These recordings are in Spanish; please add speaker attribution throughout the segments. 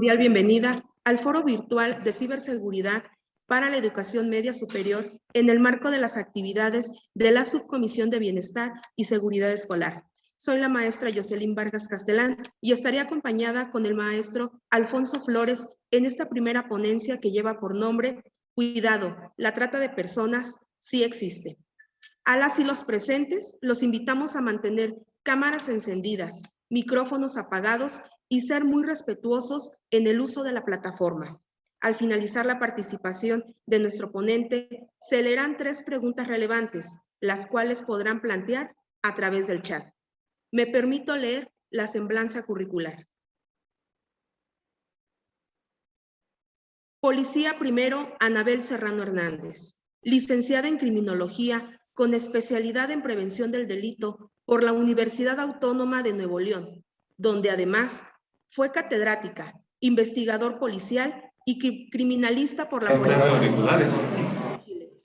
Speaker 1: Cordial bienvenida al Foro Virtual de Ciberseguridad para la Educación Media Superior en el marco de las actividades de la Subcomisión de Bienestar y Seguridad Escolar. Soy la maestra Jocelyn Vargas Castelán y estaré acompañada con el maestro Alfonso Flores en esta primera ponencia que lleva por nombre Cuidado, la trata de personas sí existe. A las y los presentes los invitamos a mantener cámaras encendidas, micrófonos apagados y ser muy respetuosos en el uso de la plataforma. Al finalizar la participación de nuestro ponente, se leerán 3 preguntas relevantes, las cuales podrán plantear a través del chat. Me permito leer la semblanza curricular. Policía primero, Anabel Serrano Hernández, licenciada en Criminología con especialidad en Prevención del Delito por la Universidad Autónoma de Nuevo León, donde además fue catedrática, investigador policial y criminalista por la Policía de Chile.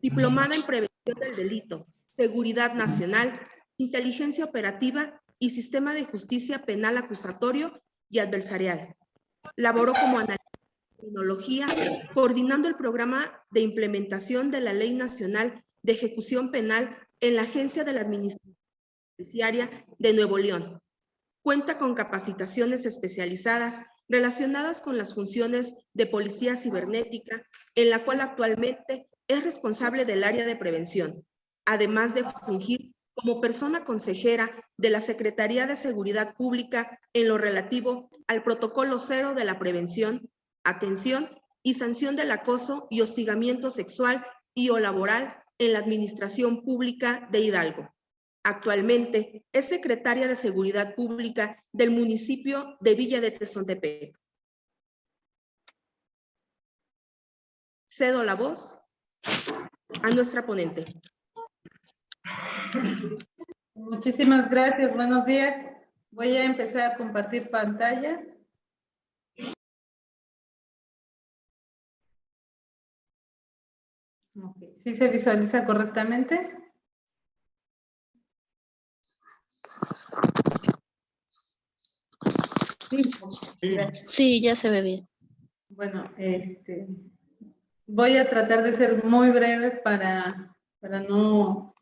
Speaker 1: Diplomada en Prevención del Delito, Seguridad Nacional, Inteligencia Operativa y Sistema de Justicia Penal Acusatorio y Adversarial. Laboró como analista de criminología, coordinando el programa de implementación de la Ley Nacional de Ejecución Penal en la Agencia de la Administración Penitenciaria de Nuevo León. Cuenta con capacitaciones especializadas relacionadas con las funciones de policía cibernética, en la cual actualmente es responsable del área de prevención, además de fungir como persona consejera de la Secretaría de Seguridad Pública en lo relativo al Protocolo 0 de la prevención, atención y sanción del acoso y hostigamiento sexual y o laboral en la Administración Pública de Hidalgo. Actualmente es secretaria de Seguridad Pública del municipio de Villa de Tezontepec. Cedo la voz a nuestra ponente.
Speaker 2: Muchísimas gracias, buenos días. Voy a empezar a compartir pantalla. Okay. ¿Sí se visualiza correctamente? Sí,
Speaker 3: sí, ya se ve bien.
Speaker 2: Bueno, voy a tratar de ser muy breve para no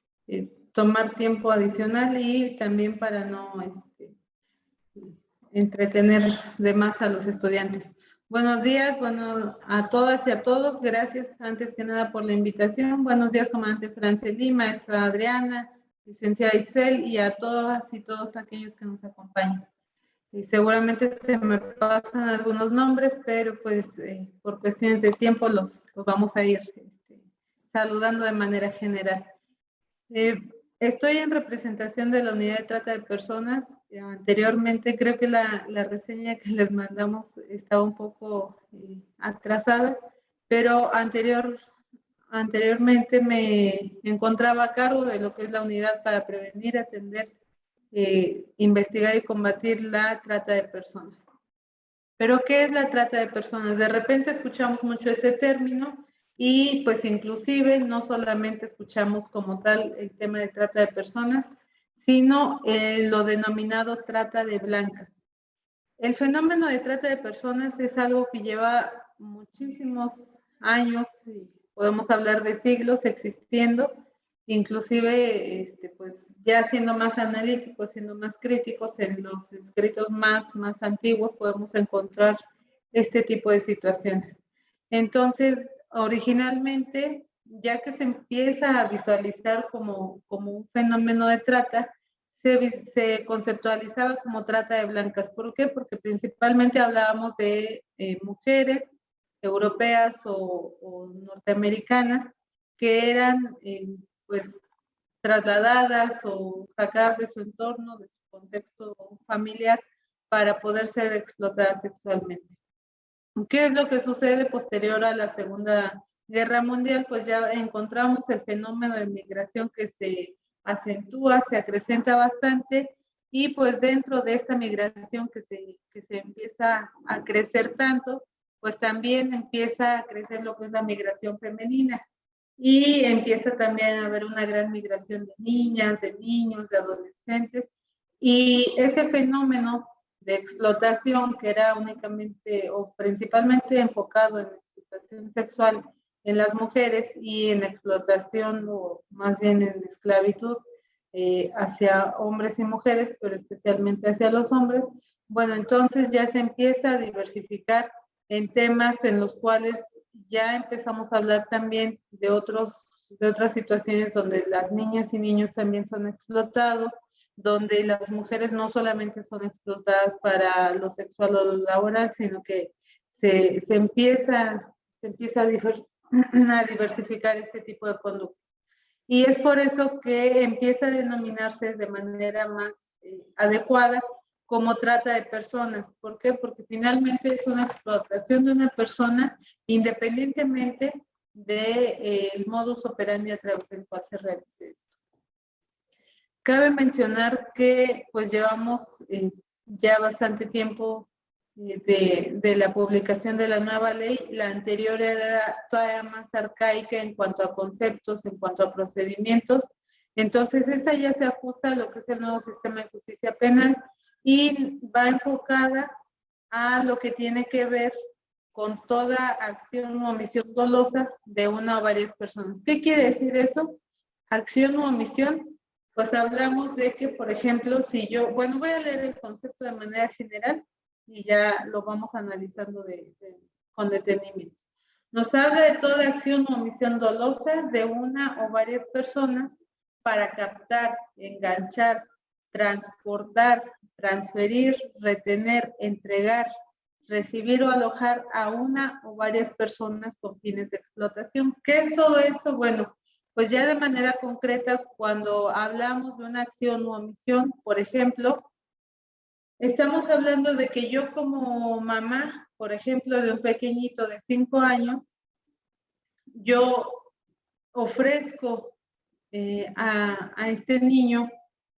Speaker 2: tomar tiempo adicional y también para no entretener de más a los estudiantes. Buenos días, bueno, a todas y a todos, gracias antes que nada por la invitación. Buenos días, comandante Franceli, maestra Adriana, licenciada Itzel y a todas y todos aquellos que nos acompañan. Y seguramente se me pasan algunos nombres, pero pues por cuestiones de tiempo los vamos a ir saludando de manera general. Estoy en representación de la Unidad de Trata de Personas. Anteriormente creo que la reseña que les mandamos estaba un poco atrasada, pero anteriormente me encontraba a cargo de lo que es la unidad para prevenir, atender, investigar y combatir la trata de personas. ¿Pero qué es la trata de personas? De repente escuchamos mucho este término y pues inclusive no solamente escuchamos como tal el tema de trata de personas, sino lo denominado trata de blancas. El fenómeno de trata de personas es algo que lleva muchísimos años, podemos hablar de siglos existiendo, inclusive pues ya siendo más analíticos, siendo más críticos, en los escritos más antiguos podemos encontrar este tipo de situaciones. Entonces, originalmente, ya que se empieza a visualizar como un fenómeno de trata, se conceptualizaba como trata de blancas. ¿Por qué? Porque principalmente hablábamos de mujeres europeas o norteamericanas que eran pues trasladadas o sacadas de su entorno, de su contexto familiar, para poder ser explotadas sexualmente. ¿Qué es lo que sucede posterior a la Segunda Guerra Mundial? Pues ya encontramos el fenómeno de migración que se acentúa, se acrecenta bastante, y pues dentro de esta migración que se empieza a crecer tanto, pues también empieza a crecer lo que es la migración femenina, y empieza también a haber una gran migración de niñas, de niños, de adolescentes, y ese fenómeno de explotación, que era únicamente o principalmente enfocado en explotación sexual en las mujeres y en explotación o más bien en esclavitud hacia hombres y mujeres, pero especialmente hacia los hombres, bueno, entonces ya se empieza a diversificar en temas en los cuales ya empezamos a hablar también de otras situaciones donde las niñas y niños también son explotados, donde las mujeres no solamente son explotadas para lo sexual o lo laboral, sino que se empieza a diversificar este tipo de conductas. Y es por eso que empieza a denominarse de manera más adecuada como trata de personas. ¿Por qué? Porque finalmente es una explotación de una persona independientemente del modus operandi a través del cual se realice esto. Cabe mencionar que pues llevamos ya bastante tiempo de la publicación de la nueva ley. La anterior era todavía más arcaica en cuanto a conceptos, en cuanto a procedimientos. Entonces, esta ya se ajusta a lo que es el nuevo sistema de justicia penal y va enfocada a lo que tiene que ver con toda acción o omisión dolosa de una o varias personas. ¿Qué quiere decir eso? Acción o omisión. Pues hablamos de que, por ejemplo, si yo, bueno, voy a leer el concepto de manera general y ya lo vamos analizando con detenimiento. Nos habla de toda acción o omisión dolosa de una o varias personas para captar, enganchar, transportar, transferir, retener, entregar, recibir o alojar a una o varias personas con fines de explotación. ¿Qué es todo esto? Bueno, pues ya de manera concreta, cuando hablamos de una acción u omisión, por ejemplo, estamos hablando de que yo como mamá, por ejemplo, de un pequeñito de 5 años, yo ofrezco a este niño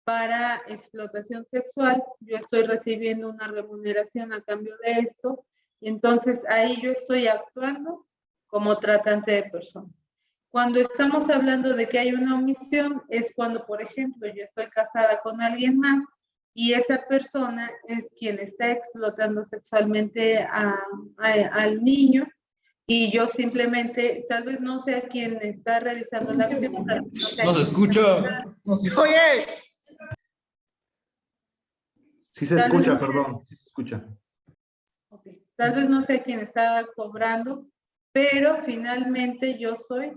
Speaker 2: para explotación sexual, yo estoy recibiendo una remuneración a cambio de esto, y entonces ahí yo estoy actuando como tratante de personas. Cuando estamos hablando de que hay una omisión, es cuando, por ejemplo, yo estoy casada con alguien más y esa persona es quien está explotando sexualmente al niño y yo simplemente, tal vez no sea quien está realizando la acción.
Speaker 3: No se escucha. No se oye.
Speaker 4: Sí se escucha, perdón, sí se escucha.
Speaker 2: Okay. Tal vez no sea quien está cobrando, pero finalmente yo soy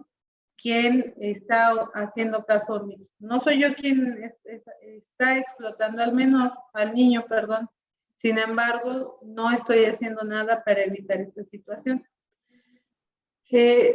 Speaker 2: quien está haciendo caso omiso. No soy yo quien está explotando al menor, al niño, perdón. Sin embargo, no estoy haciendo nada para evitar esta situación.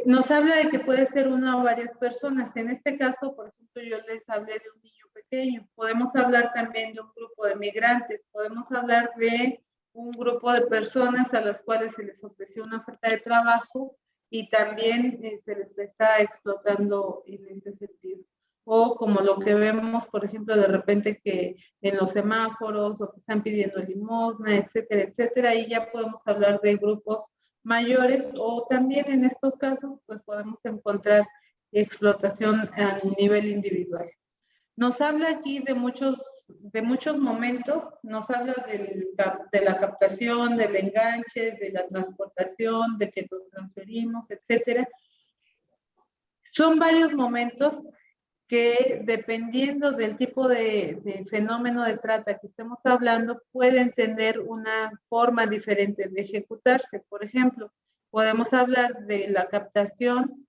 Speaker 2: Nos habla de que puede ser una o varias personas. En este caso, por ejemplo, yo les hablé de un niño pequeño. Podemos hablar también de un grupo de migrantes. Podemos hablar de un grupo de personas a las cuales se les ofreció una oferta de trabajo y también se les está explotando en este sentido. O como lo que vemos, por ejemplo, de repente que en los semáforos o que están pidiendo limosna, etcétera, etcétera. Ahí ya podemos hablar de grupos mayores o también en estos casos pues podemos encontrar explotación a nivel individual. Nos habla aquí de muchos momentos, nos habla de la captación, del enganche, de la transportación, de que lo transferimos, etcétera. Son varios momentos que dependiendo del tipo de fenómeno de trata que estemos hablando, pueden tener una forma diferente de ejecutarse. Por ejemplo, podemos hablar de la captación,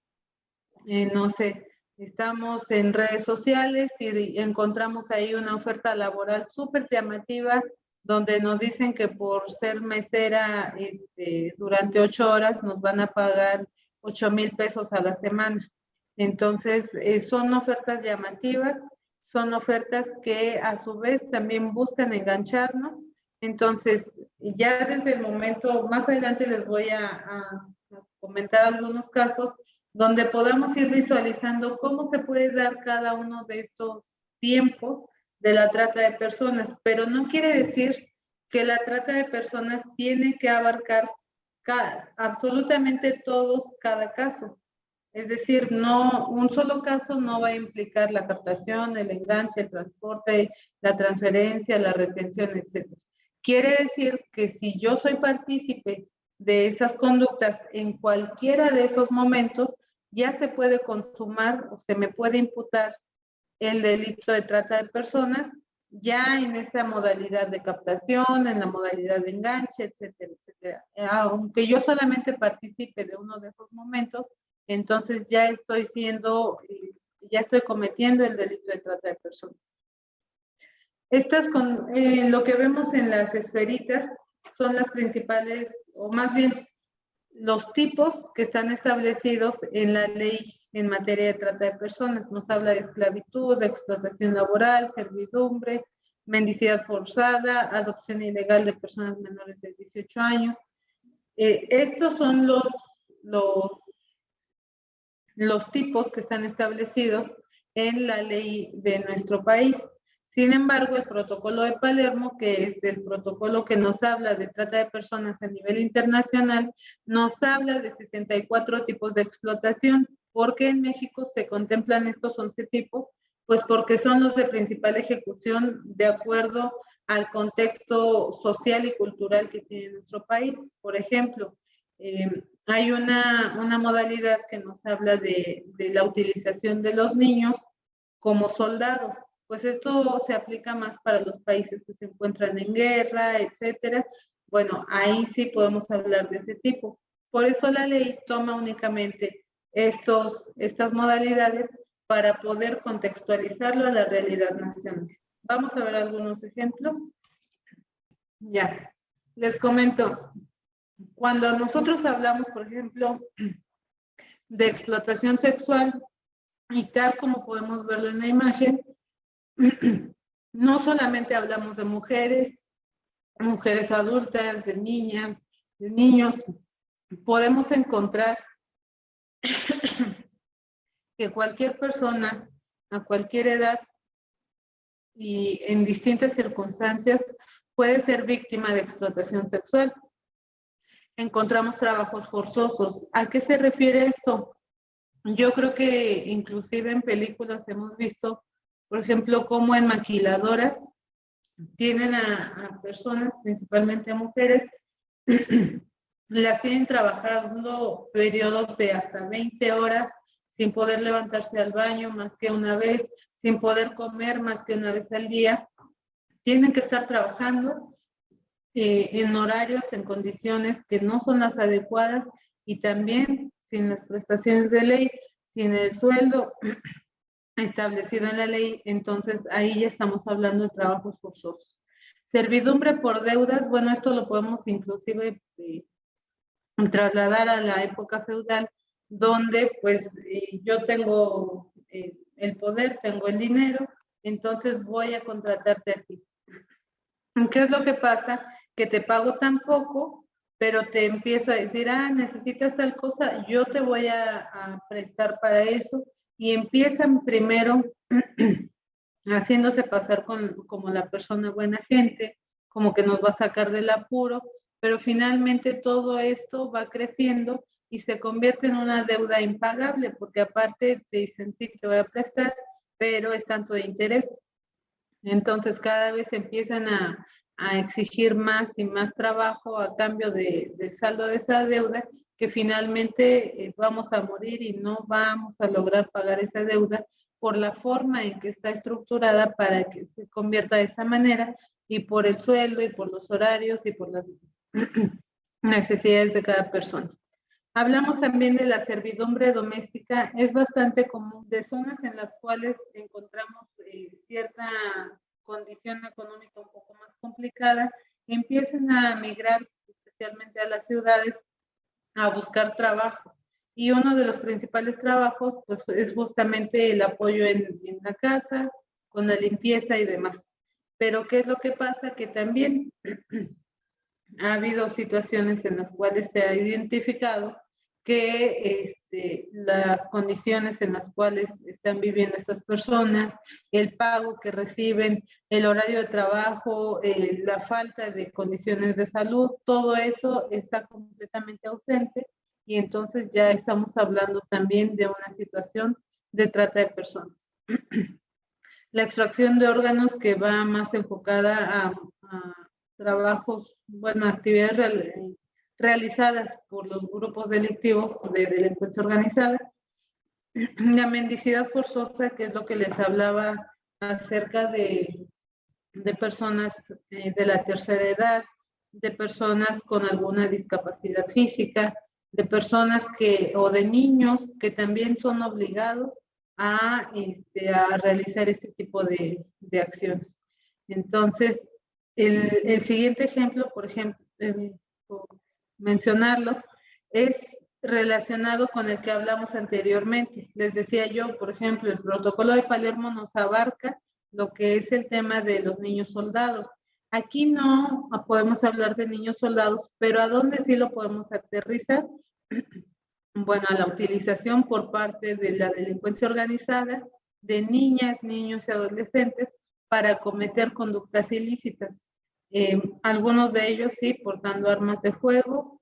Speaker 2: no sé, estamos en redes sociales y encontramos ahí una oferta laboral súper llamativa, donde nos dicen que por ser mesera durante 8 horas nos van a pagar 8,000 pesos a la semana. Entonces, son ofertas llamativas, son ofertas que a su vez también buscan engancharnos. Entonces, ya desde el momento, más adelante les voy a comentar algunos casos donde podamos ir visualizando cómo se puede dar cada uno de estos tiempos de la trata de personas, pero no quiere decir que la trata de personas tiene que abarcar absolutamente todos cada caso. Es decir, no, un solo caso no va a implicar la captación, el enganche, el transporte, la transferencia, la retención, etc. Quiere decir que si yo soy partícipe de esas conductas en cualquiera de esos momentos, ya se puede consumar o se me puede imputar el delito de trata de personas, ya en esa modalidad de captación, en la modalidad de enganche, etcétera, etcétera. Aunque yo solamente participe de uno de esos momentos, entonces ya estoy cometiendo el delito de trata de personas. Lo que vemos en las esferitas son las principales, o más bien los tipos que están establecidos en la ley en materia de trata de personas. Nos habla de esclavitud, de explotación laboral, servidumbre, mendicidad forzada, adopción ilegal de personas menores de 18 años. Estos son los tipos que están establecidos en la ley de nuestro país. Sin embargo, el protocolo de Palermo, que es el protocolo que nos habla de trata de personas a nivel internacional, nos habla de 64 tipos de explotación. ¿Por qué en México se contemplan estos 11 tipos? Pues porque son los de principal ejecución de acuerdo al contexto social y cultural que tiene nuestro país. Por ejemplo, hay una modalidad que nos habla de la utilización de los niños como soldados. Pues esto se aplica más para los países que se encuentran en guerra, etcétera. Bueno, ahí sí podemos hablar de ese tipo. Por eso la ley toma únicamente estas modalidades para poder contextualizarlo a la realidad nacional. Vamos a ver algunos ejemplos. Ya, les comento. Cuando nosotros hablamos, por ejemplo, de explotación sexual, y tal como podemos verlo en la imagen, no solamente hablamos de mujeres adultas, de niñas, de niños. Podemos encontrar que cualquier persona a cualquier edad y en distintas circunstancias puede ser víctima de explotación sexual. Encontramos trabajos forzosos. ¿A qué se refiere esto? Yo creo que inclusive en películas hemos visto, por ejemplo, cómo en maquiladoras tienen a personas, principalmente a mujeres, las tienen trabajando periodos de hasta 20 horas sin poder levantarse al baño más que una vez, sin poder comer más que una vez al día. Tienen que estar trabajando en horarios, en condiciones que no son las adecuadas y también sin las prestaciones de ley, sin el sueldo establecido en la ley. Entonces ahí ya estamos hablando de trabajos forzosos. Servidumbre por deudas, bueno, esto lo podemos inclusive trasladar a la época feudal, donde pues yo tengo el poder, tengo el dinero, entonces voy a contratarte a ti. ¿Qué es lo que pasa? Que te pago tan poco, pero te empiezo a decir, necesitas tal cosa, yo te voy a prestar para eso, y empiezan primero haciéndose pasar como la persona buena gente, como que nos va a sacar del apuro, pero finalmente todo esto va creciendo y se convierte en una deuda impagable, porque aparte te dicen, sí, te voy a prestar, pero es tanto de interés. Entonces cada vez empiezan a exigir más y más trabajo a cambio del saldo de esa deuda, que finalmente vamos a morir y no vamos a lograr pagar esa deuda por la forma en que está estructurada para que se convierta de esa manera, y por el sueldo y por los horarios y por las necesidades de cada persona. Hablamos también de la servidumbre doméstica. Es bastante común, de zonas en las cuales encontramos cierta condición económica un poco más complicada, empiezan a migrar especialmente a las ciudades a buscar trabajo. Y uno de los principales trabajos pues, es justamente el apoyo en la casa, con la limpieza y demás. Pero ¿qué es lo que pasa? Que también ha habido situaciones en las cuales se ha identificado que las condiciones en las cuales están viviendo estas personas, el pago que reciben, el horario de trabajo, la falta de condiciones de salud, todo eso está completamente ausente, y entonces ya estamos hablando también de una situación de trata de personas. La extracción de órganos, que va más enfocada trabajos, bueno, actividades realizadas por los grupos delictivos de delincuencia organizada. La mendicidad forzosa, que es lo que les hablaba acerca de personas de la tercera edad, de personas con alguna discapacidad física, de personas o de niños que también son obligados a realizar este tipo de acciones. Entonces, el siguiente ejemplo, por ejemplo, por mencionarlo, es relacionado con el que hablamos anteriormente. Les decía yo, por ejemplo, el protocolo de Palermo nos abarca lo que es el tema de los niños soldados. Aquí no podemos hablar de niños soldados, pero ¿a dónde sí lo podemos aterrizar? Bueno, a la utilización por parte de la delincuencia organizada de niñas, niños y adolescentes para cometer conductas ilícitas. Algunos de ellos sí, portando armas de fuego,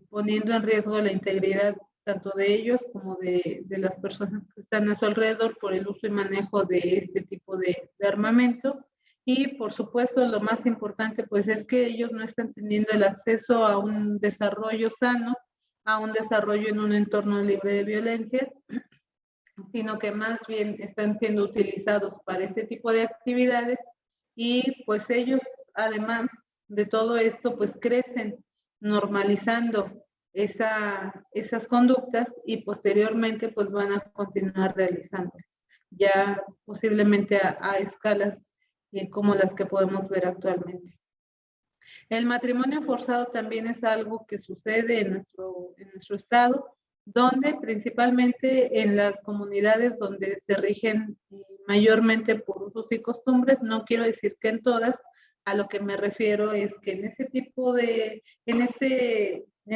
Speaker 2: poniendo en riesgo la integridad tanto de ellos como de las personas que están a su alrededor por el uso y manejo de este tipo de armamento. Y por supuesto, lo más importante pues es que ellos no están teniendo el acceso a un desarrollo sano, a un desarrollo en un entorno libre de violencia, sino que más bien están siendo utilizados para este tipo de actividades y pues ellos, además de todo esto, pues crecen normalizando esas conductas y posteriormente pues van a continuar realizándolas, ya posiblemente a escalas como las que podemos ver actualmente. El matrimonio forzado también es algo que sucede en nuestro estado, donde principalmente en las comunidades donde se rigen mayormente por usos y costumbres, no quiero decir que en todas, a lo que me refiero es que en ese tipo de, en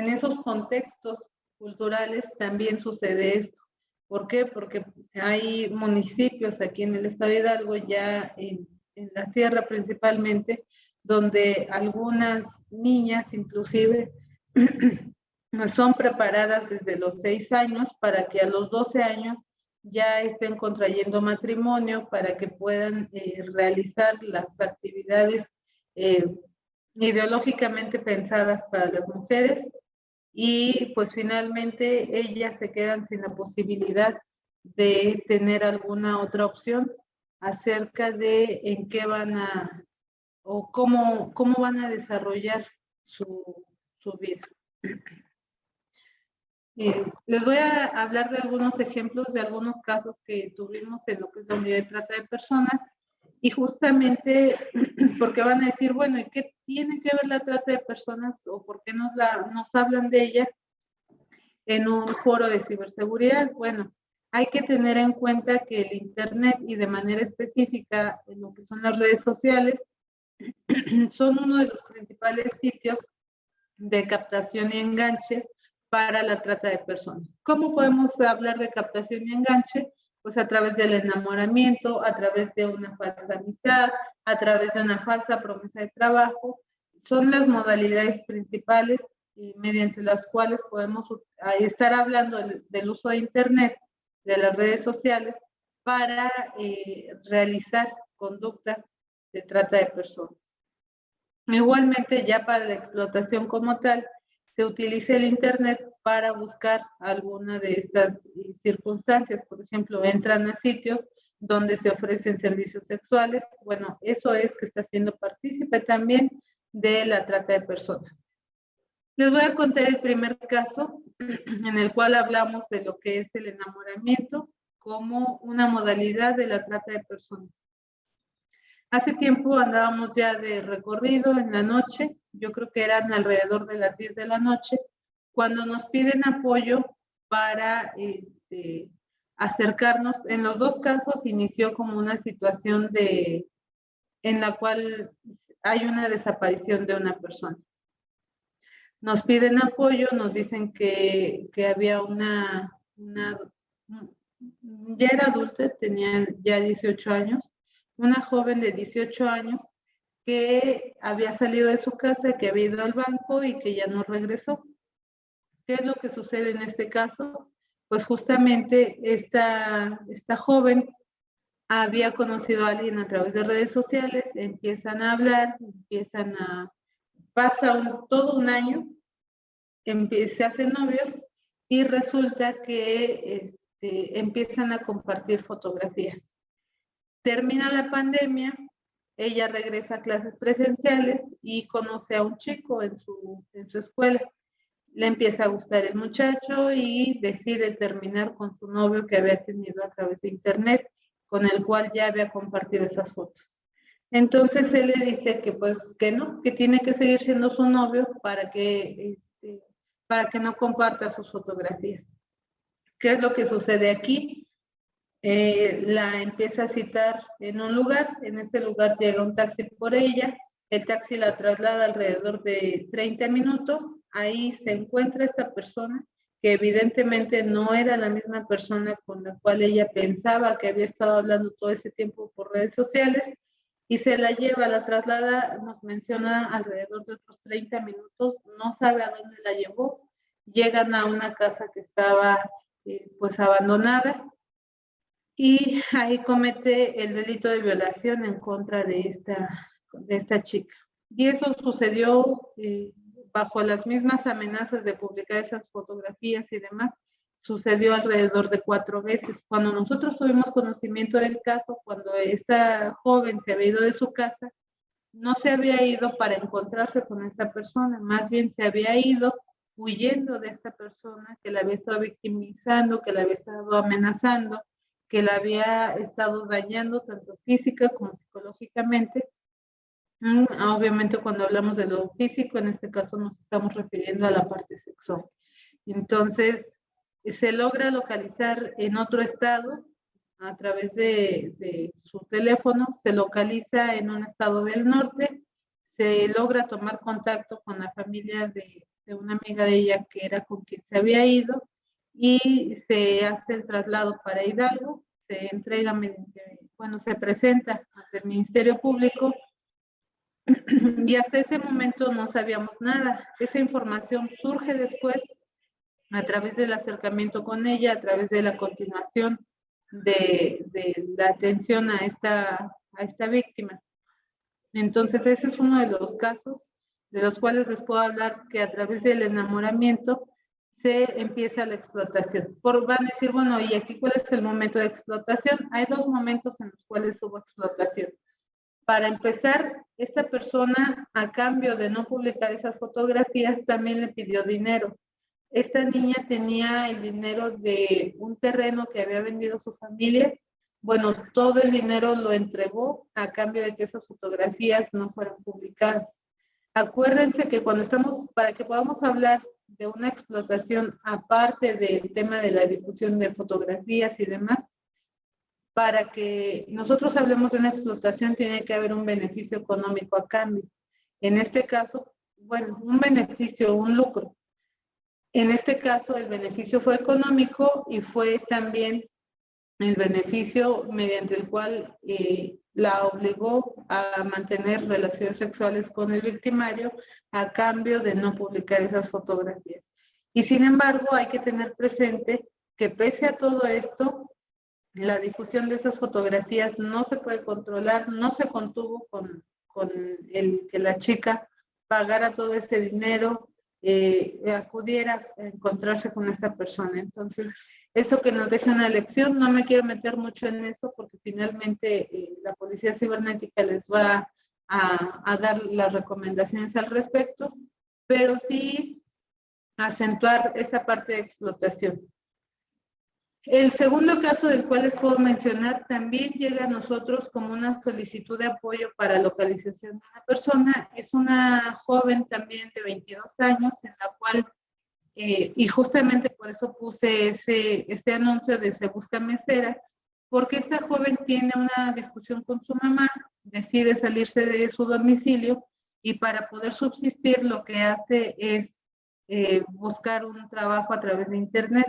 Speaker 2: esos contextos culturales también sucede esto. ¿Por qué? Porque hay municipios aquí en el estado de Hidalgo, ya en la sierra principalmente, donde algunas niñas inclusive son preparadas desde los 6 años para que a los 12 años ya estén contrayendo matrimonio, para que puedan realizar las actividades ideológicamente pensadas para las mujeres, y pues finalmente ellas se quedan sin la posibilidad de tener alguna otra opción acerca de en qué van a o cómo van a desarrollar su vida. Les voy a hablar de algunos ejemplos de algunos casos que tuvimos en lo que es la unidad de trata de personas, y justamente porque van a decir, bueno, ¿y qué tiene que ver la trata de personas o por qué nos hablan de ella en un foro de ciberseguridad? Bueno, hay que tener en cuenta que el Internet, y de manera específica en lo que son las redes sociales, son uno de los principales sitios de captación y enganche para la trata de personas. ¿Cómo podemos hablar de captación y enganche? Pues a través del enamoramiento, a través de una falsa amistad, a través de una falsa promesa de trabajo. Son las modalidades principales mediante las cuales podemos estar hablando del uso de Internet, de las redes sociales, para realizar conductas de trata de personas. Igualmente, ya para la explotación como tal, se utiliza el Internet para buscar alguna de estas circunstancias. Por ejemplo, entran a sitios donde se ofrecen servicios sexuales. Bueno, eso es que está siendo partícipe también de la trata de personas. Les voy a contar el primer caso en el cual hablamos de lo que es el enamoramiento como una modalidad de la trata de personas. Hace tiempo andábamos ya de recorrido en la noche, yo creo que eran alrededor de las 10 de la noche, cuando nos piden apoyo para acercarnos. En los dos casos inició como una situación en la cual hay una desaparición de una persona. Nos piden apoyo, nos dicen que había ya era adulta, tenía ya 18 años, una joven de 18 años que había salido de su casa, que había ido al banco y que ya no regresó. ¿Qué es lo que sucede en este caso? Pues justamente esta joven había conocido a alguien a través de redes sociales, empiezan a hablar, pasa todo un año, se hacen novios y resulta que empiezan a compartir fotografías. Termina la pandemia, ella regresa a clases presenciales y conoce a un chico en su escuela. Le empieza a gustar el muchacho y decide terminar con su novio que había tenido a través de internet, con el cual ya había compartido esas fotos. Entonces él le dice que pues que no, que tiene que seguir siendo su novio para que no comparta sus fotografías. ¿Qué es lo que sucede aquí? La empieza a citar en un lugar, en este lugar llega un taxi por ella, el taxi la traslada alrededor de 30 minutos, ahí se encuentra esta persona que evidentemente no era la misma persona con la cual ella pensaba que había estado hablando todo ese tiempo por redes sociales, y se la lleva, la traslada, nos menciona alrededor de otros 30 minutos, no sabe a dónde la llevó, llegan a una casa que estaba pues abandonada, y ahí comete el delito de violación en contra de esta chica. Y eso sucedió bajo las mismas amenazas de publicar esas fotografías y demás, sucedió alrededor de 4 veces. Cuando nosotros tuvimos conocimiento del caso, cuando esta joven se había ido de su casa, no se había ido para encontrarse con esta persona, más bien se había ido huyendo de esta persona que la había estado victimizando, que la había estado amenazando, que la había estado dañando tanto física como psicológicamente. Obviamente cuando hablamos de lo físico, en este caso nos estamos refiriendo a la parte sexual. Entonces, se logra localizar en otro estado a través de su teléfono, se localiza en un estado del norte, se logra tomar contacto con la familia de una amiga de ella que era con quien se había ido, y se hace el traslado para Hidalgo, se entrega, se presenta ante el Ministerio Público, y hasta ese momento no sabíamos nada. Esa información surge después a través del acercamiento con ella, a través de la continuación de la atención a esta víctima. Entonces ese es uno de los casos de los cuales les puedo hablar, que a través del enamoramiento se empieza la explotación. Van a decir, bueno, ¿y aquí cuál es el momento de explotación? Hay 2 momentos en los cuales hubo explotación. Para empezar, esta persona, a cambio de no publicar esas fotografías, también le pidió dinero. Esta niña tenía el dinero de un terreno que había vendido su familia. Bueno, todo el dinero lo entregó a cambio de que esas fotografías no fueran publicadas. Acuérdense que para que podamos hablar de una explotación aparte del tema de la difusión de fotografías y demás, para que nosotros hablemos de una explotación tiene que haber un beneficio económico a cambio. En este caso, un beneficio, un lucro. En este caso, el beneficio fue económico y fue también el beneficio mediante el cual la obligó a mantener relaciones sexuales con el victimario a cambio de no publicar esas fotografías. Y sin embargo, hay que tener presente que pese a todo esto, la difusión de esas fotografías no se puede controlar, no se contuvo con el que la chica pagara todo este dinero, acudiera a encontrarse con esta persona. Entonces, eso que nos deja una lección, no me quiero meter mucho en eso porque finalmente la policía cibernética les va a dar las recomendaciones al respecto, pero sí acentuar esa parte de explotación. El segundo caso del cual les puedo mencionar también llega a nosotros como una solicitud de apoyo para localización de una persona. Es una joven también de 22 años en la cual, y justamente por eso puse ese anuncio de Se Busca Mesera, porque esta joven tiene una discusión con su mamá, decide salirse de su domicilio y para poder subsistir lo que hace es buscar un trabajo a través de internet.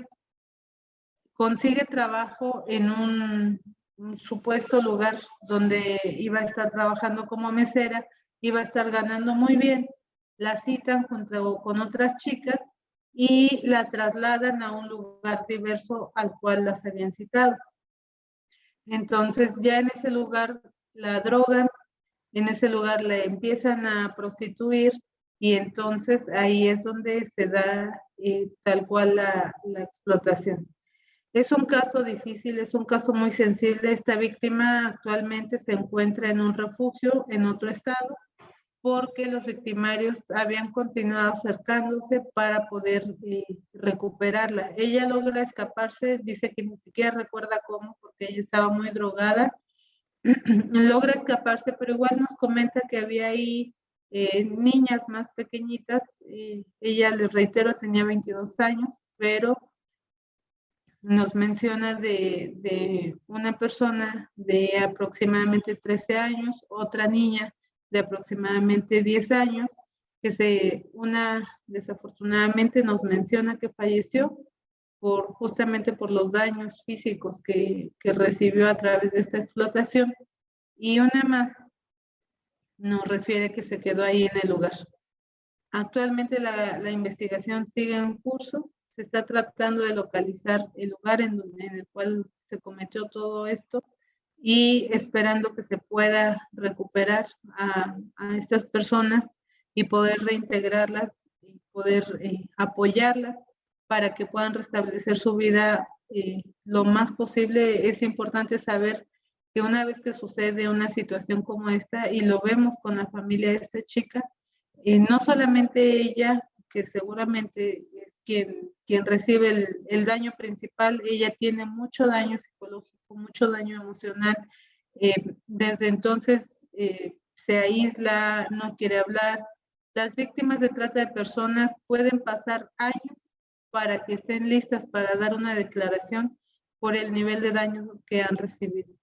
Speaker 2: Consigue trabajo en un supuesto lugar donde iba a estar trabajando como mesera, iba a estar ganando muy bien, la citan junto con otras chicas y la trasladan a un lugar diverso al cual las habían citado. Entonces ya en ese lugar la drogan, en ese lugar la empiezan a prostituir y entonces ahí es donde se da tal cual la explotación. Es un caso difícil, es un caso muy sensible. Esta víctima actualmente se encuentra en un refugio en otro estado porque los victimarios habían continuado acercándose para poder recuperarla. Ella logra escaparse, dice que ni siquiera recuerda cómo porque ella estaba muy drogada. Logra escaparse, pero igual nos comenta que había ahí niñas más pequeñitas. Ella, les reitero, tenía 22 años, pero nos menciona de una persona de aproximadamente 13 años, otra niña de aproximadamente 10 años, una desafortunadamente nos menciona que falleció justamente por los daños físicos que recibió a través de esta explotación, y una más nos refiere que se quedó ahí en el lugar. Actualmente la investigación sigue en curso. Se está tratando de localizar el lugar en el cual se cometió todo esto y esperando que se pueda recuperar a estas personas y poder reintegrarlas y poder apoyarlas para que puedan restablecer su vida lo más posible. Es importante saber que una vez que sucede una situación como esta, y lo vemos con la familia de esta chica, no solamente ella, que seguramente es quien recibe el daño principal, ella tiene mucho daño psicológico, mucho daño emocional. Desde entonces se aísla, no quiere hablar. Las víctimas de trata de personas pueden pasar años para que estén listas para dar una declaración por el nivel de daño que han recibido.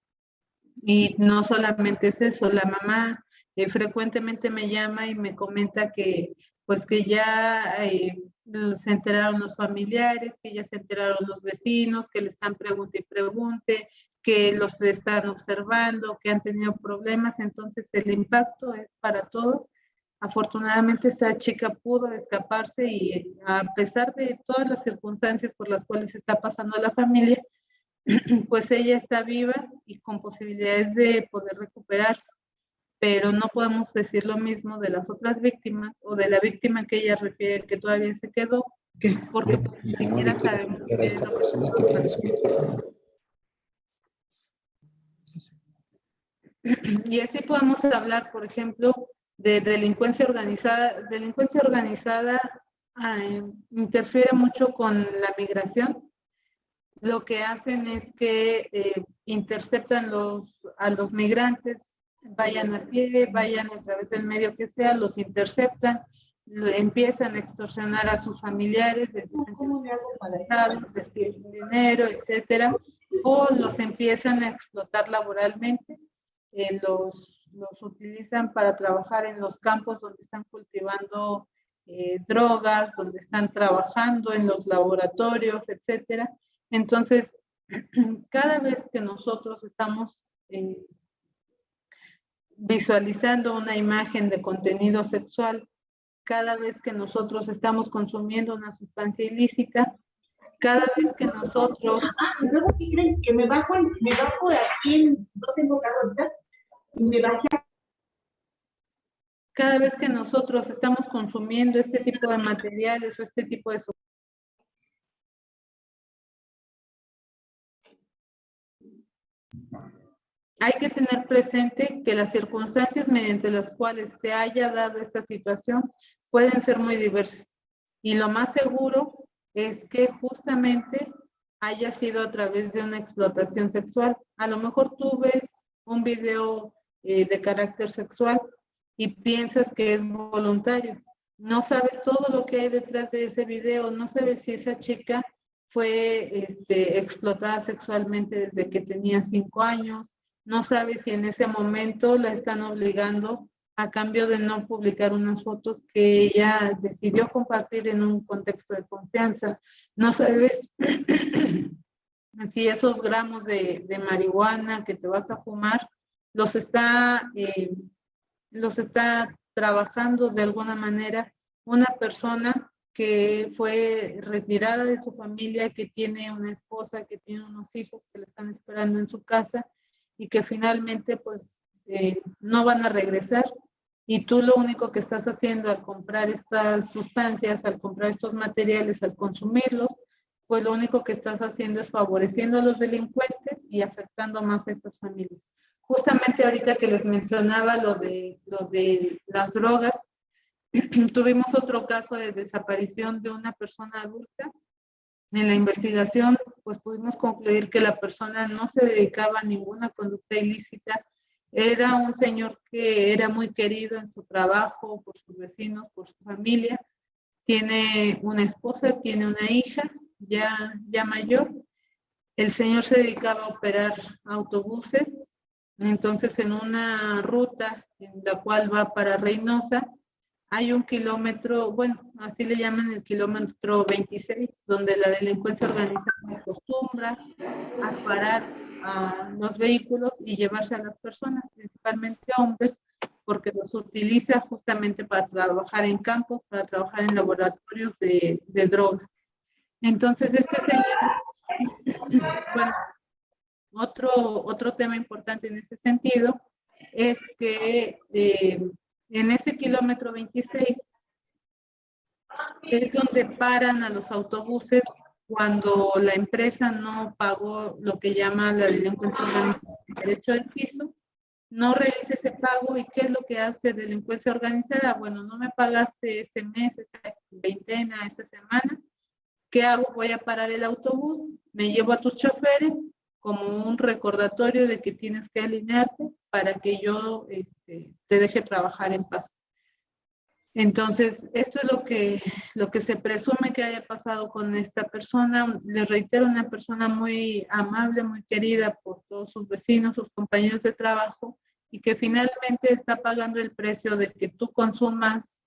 Speaker 2: Y no solamente es eso, la mamá frecuentemente me llama y me comenta que pues que ya se enteraron los familiares, que ya se enteraron los vecinos, que le están pregunte y pregunte, que los están observando, que han tenido problemas. Entonces el impacto es para todos. Afortunadamente esta chica pudo escaparse y a pesar de todas las circunstancias por las cuales está pasando la familia, pues ella está viva y con posibilidades de poder recuperarse, pero no podemos decir lo mismo de las otras víctimas o de la víctima que ella refiere que todavía se quedó, porque pues, ni siquiera sabemos qué es lo que está. Y así podemos hablar, por ejemplo, de delincuencia organizada. Delincuencia organizada interfiere mucho con la migración. Lo que hacen es que interceptan a los migrantes, vayan a pie, vayan a través del medio que sea, los interceptan, empiezan a extorsionar a sus familiares, les dicen que les piden dinero, etcétera, o los empiezan a explotar laboralmente, los utilizan para trabajar en los campos donde están cultivando drogas, donde están trabajando en los laboratorios, etcétera. Entonces, cada vez que nosotros estamos visualizando una imagen de contenido sexual, cada vez que nosotros estamos consumiendo una sustancia ilícita, cada vez que nosotros...
Speaker 5: luego, ¿qué creen? Que me bajo aquí, no tengo carro, ¿verdad? Y me bajé.
Speaker 2: Cada vez que nosotros estamos consumiendo este tipo de materiales o este tipo de... Hay que tener presente que las circunstancias mediante las cuales se haya dado esta situación pueden ser muy diversas. Y lo más seguro es que justamente haya sido a través de una explotación sexual. A lo mejor tú ves un video de carácter sexual y piensas que es voluntario. No sabes todo lo que hay detrás de ese video, no sabes si esa chica fue explotada sexualmente desde que tenía 5 años, no sabes si en ese momento la están obligando a cambio de no publicar unas fotos que ella decidió compartir en un contexto de confianza. No sabes si esos gramos de marihuana que te vas a fumar los está trabajando de alguna manera una persona que fue retirada de su familia, que tiene una esposa, que tiene unos hijos que le están esperando en su casa y que finalmente pues no van a regresar. Y tú lo único que estás haciendo al comprar estas sustancias, al comprar estos materiales, al consumirlos, pues lo único que estás haciendo es favoreciendo a los delincuentes y afectando más a estas familias. Justamente ahorita que les mencionaba lo de las drogas, tuvimos otro caso de desaparición de una persona adulta. En la investigación, pues pudimos concluir que la persona no se dedicaba a ninguna conducta ilícita. Era un señor que era muy querido en su trabajo, por sus vecinos, por su familia. Tiene una esposa, tiene una hija ya mayor. El señor se dedicaba a operar autobuses. Entonces, en una ruta en la cual va para Reynosa, hay un kilómetro, bueno, así le llaman el kilómetro 26, donde la delincuencia organizada acostumbra a parar a los vehículos y llevarse a las personas, principalmente hombres, porque los utiliza justamente para trabajar en campos, para trabajar en laboratorios de droga. Entonces, este señor, bueno, otro tema importante en ese sentido es que en ese kilómetro 26 es donde paran a los autobuses cuando la empresa no pagó lo que llama la delincuencia organizada, el derecho del piso, no revisa ese pago. ¿Y qué es lo que hace delincuencia organizada? Bueno, no me pagaste este mes, esta veintena, esta semana. ¿Qué hago? Voy a parar el autobús, me llevo a tus choferes como un recordatorio de que tienes que alinearte para que yo te deje trabajar en paz. Entonces, esto es lo que se presume que haya pasado con esta persona. Les reitero, una persona muy amable, muy querida por todos sus vecinos, sus compañeros de trabajo, y que finalmente está pagando el precio de que tú consumas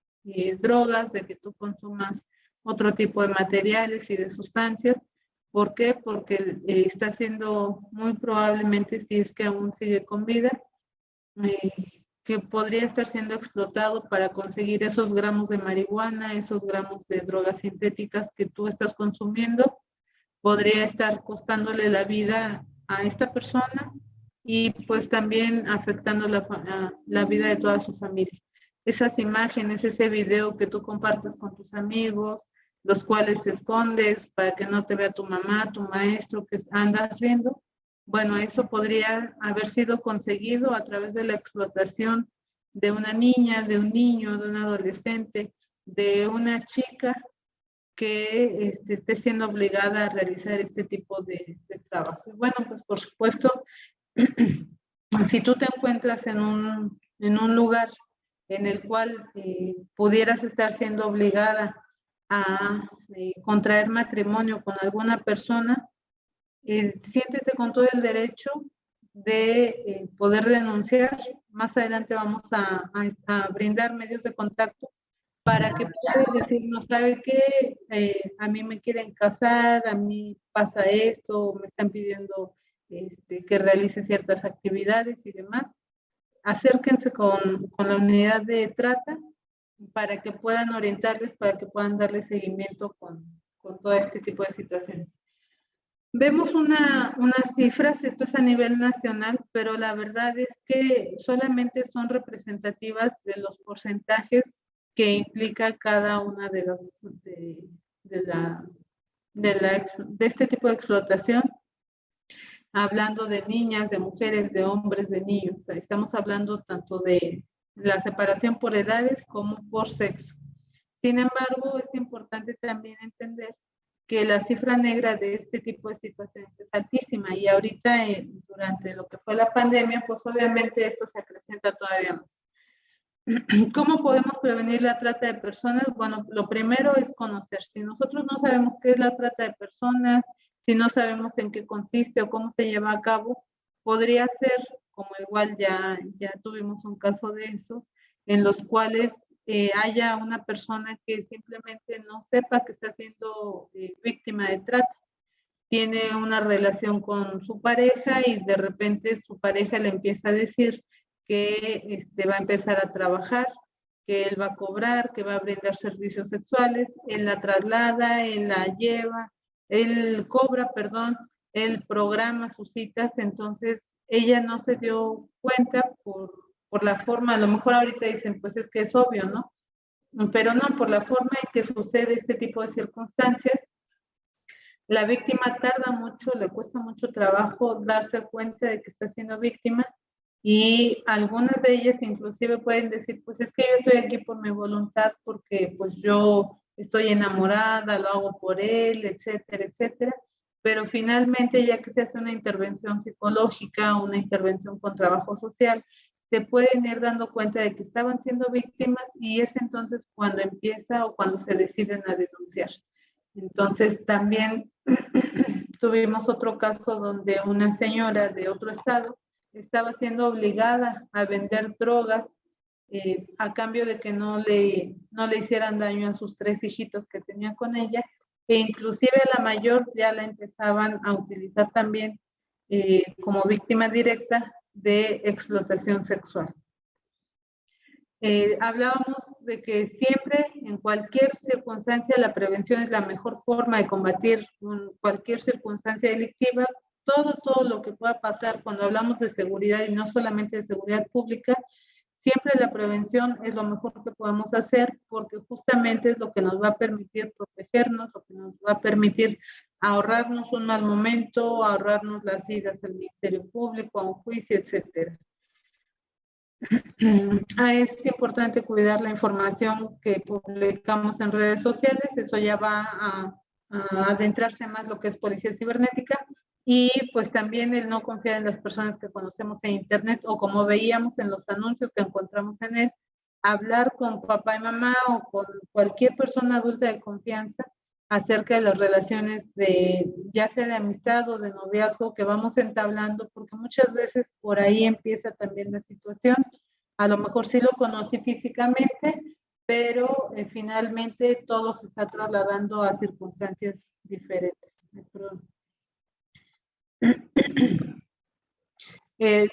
Speaker 2: drogas, de que tú consumas otro tipo de materiales y de sustancias. ¿Por qué? Porque está siendo muy probablemente, si es que aún sigue con vida, que podría estar siendo explotado para conseguir esos gramos de marihuana, esos gramos de drogas sintéticas que tú estás consumiendo. Podría estar costándole la vida a esta persona y pues también afectando la vida de toda su familia. Esas imágenes, ese video que tú compartes con tus amigos, los cuales te escondes para que no te vea tu mamá, tu maestro que andas viendo, bueno, eso podría haber sido conseguido a través de la explotación de una niña, de un niño, de un adolescente, de una chica que esté siendo obligada a realizar este tipo de trabajo. Y bueno, pues por supuesto, si tú te encuentras en un lugar en el cual pudieras estar siendo obligada a contraer matrimonio con alguna persona, siéntete con todo el derecho de poder denunciar. Más adelante vamos a brindar medios de contacto para que puedas decir, no sabe qué, a mí me quieren casar, a mí pasa esto, me están pidiendo que realice ciertas actividades y demás. Acérquense con la unidad de trata para que puedan orientarles, para que puedan darle seguimiento con todo este tipo de situaciones. Vemos unas cifras, esto es a nivel nacional, pero la verdad es que solamente son representativas de los porcentajes que implica cada una de este tipo de explotación, hablando de niñas, de mujeres, de hombres, de niños. O sea, estamos hablando tanto de la separación por edades como por sexo. Sin embargo, es importante también entender que la cifra negra de este tipo de situaciones es altísima, y ahorita durante lo que fue la pandemia, pues obviamente esto se acrecenta todavía más. ¿Cómo podemos prevenir la trata de personas? Bueno, lo primero es conocer. Si nosotros no sabemos qué es la trata de personas, si no sabemos en qué consiste o cómo se lleva a cabo, podría ser, como igual ya tuvimos un caso de esos, en los cuales haya una persona que simplemente no sepa que está siendo víctima de trata. Tiene una relación con su pareja y de repente su pareja le empieza a decir que va a empezar a trabajar, que él va a cobrar, que va a brindar servicios sexuales, él la traslada, él la lleva, él cobra, perdón, él programa sus citas. Entonces ella no se dio cuenta por la forma, a lo mejor ahorita dicen, pues es que es obvio, ¿no? Pero no, por la forma en que sucede este tipo de circunstancias, la víctima tarda mucho, le cuesta mucho trabajo darse cuenta de que está siendo víctima, y algunas de ellas inclusive pueden decir, pues es que yo estoy aquí por mi voluntad, porque pues yo estoy enamorada, lo hago por él, etcétera, etcétera. Pero finalmente, ya que se hace una intervención psicológica, una intervención con trabajo social, se pueden ir dando cuenta de que estaban siendo víctimas, y es entonces cuando empieza o cuando se deciden a denunciar. Entonces también tuvimos otro caso donde una señora de otro estado estaba siendo obligada a vender drogas a cambio de que no le hicieran daño a sus 3 hijitos que tenía con ella, e inclusive la mayor ya la empezaban a utilizar también como víctima directa de explotación sexual. Hablábamos de que siempre, en cualquier circunstancia, la prevención es la mejor forma de combatir cualquier circunstancia delictiva. Todo lo que pueda pasar cuando hablamos de seguridad, y no solamente de seguridad pública, siempre la prevención es lo mejor que podemos hacer, porque justamente es lo que nos va a permitir protegernos, lo que nos va a permitir ahorrarnos un mal momento, ahorrarnos las idas al Ministerio Público, a un juicio, etcétera. Es importante cuidar la información que publicamos en redes sociales, eso ya va a adentrarse más lo que es policía cibernética, y pues también el no confiar en las personas que conocemos en internet, o como veíamos en los anuncios que encontramos en él, hablar con papá y mamá o con cualquier persona adulta de confianza acerca de las relaciones ya sea de amistad o de noviazgo que vamos entablando, porque muchas veces por ahí empieza también la situación. A lo mejor sí lo conocí físicamente, pero finalmente todo se está trasladando a circunstancias diferentes.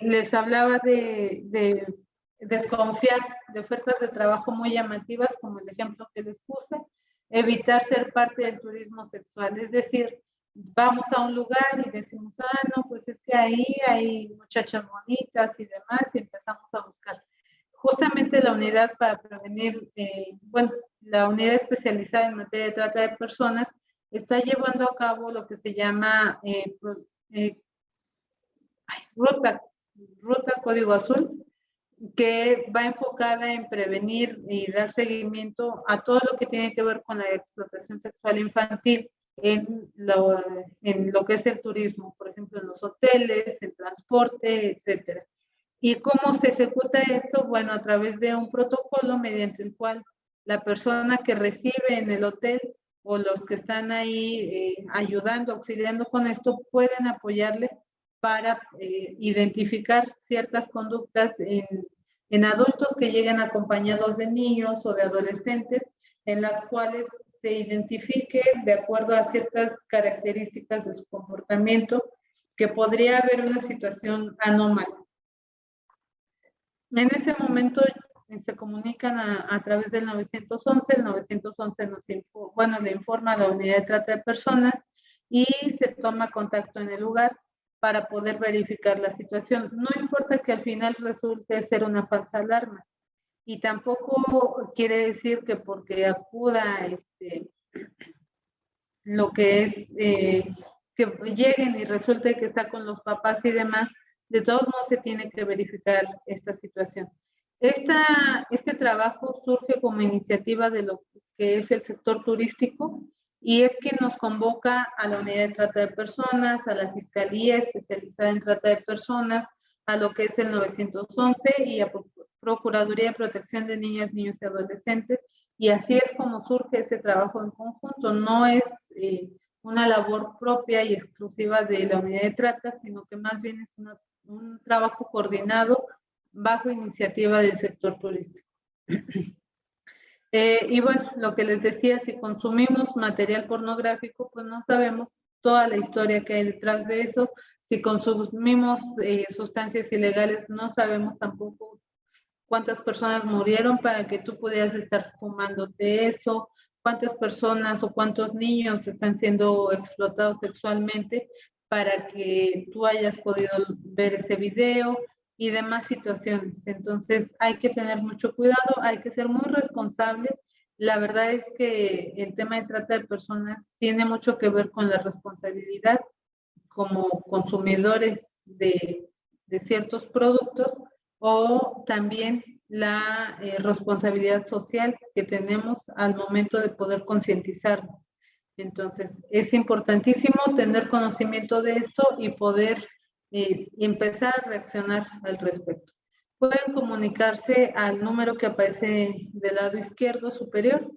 Speaker 2: Les hablaba de desconfiar de ofertas de trabajo muy llamativas, como el ejemplo que les puse. Evitar ser parte del turismo sexual, es decir, vamos a un lugar y decimos, no, pues es que ahí hay muchachas bonitas y demás, y empezamos a buscar. Justamente la unidad para prevenir, la unidad especializada en materia de trata de personas está llevando a cabo lo que se llama Ruta Código Azul, que va enfocada en prevenir y dar seguimiento a todo lo que tiene que ver con la explotación sexual infantil en lo que es el turismo, por ejemplo, en los hoteles, el transporte, etcétera. ¿Y cómo se ejecuta esto? Bueno, a través de un protocolo mediante el cual la persona que recibe en el hotel o los que están ahí ayudando, auxiliando con esto, pueden apoyarle para identificar ciertas conductas en adultos que lleguen acompañados de niños o de adolescentes, en las cuales se identifique de acuerdo a ciertas características de su comportamiento que podría haber una situación anómala. En ese momento se comunican a través del 911, el 911 le informa a la unidad de trata de personas y se toma contacto en el lugar para poder verificar la situación. No importa que al final resulte ser una falsa alarma, y tampoco quiere decir que porque acuda lo que es que lleguen y resulte que está con los papás y demás, de todos modos se tiene que verificar esta situación. Este trabajo surge como iniciativa de lo que es el sector turístico, y es que nos convoca a la unidad de trata de personas, a la Fiscalía especializada en trata de personas, a lo que es el 911 y a Procuraduría de Protección de Niñas, Niños y Adolescentes, y así es como surge ese trabajo en conjunto. No es una labor propia y exclusiva de la unidad de trata, sino que más bien es un trabajo coordinado bajo iniciativa del sector turístico. Y bueno, lo que les decía, si consumimos material pornográfico, pues no sabemos toda la historia que hay detrás de eso. Si consumimos sustancias ilegales, no sabemos tampoco cuántas personas murieron para que tú pudieras estar fumándote eso, cuántas personas o cuántos niños están siendo explotados sexualmente para que tú hayas podido ver ese video y demás situaciones. Entonces hay que tener mucho cuidado, hay que ser muy responsable. La verdad es que el tema de trata de personas tiene mucho que ver con la responsabilidad como consumidores de ciertos productos, o también la responsabilidad social que tenemos al momento de poder concientizarnos. Entonces, es importantísimo tener conocimiento de esto y poder empezar a reaccionar al respecto. Pueden comunicarse al número que aparece del lado izquierdo superior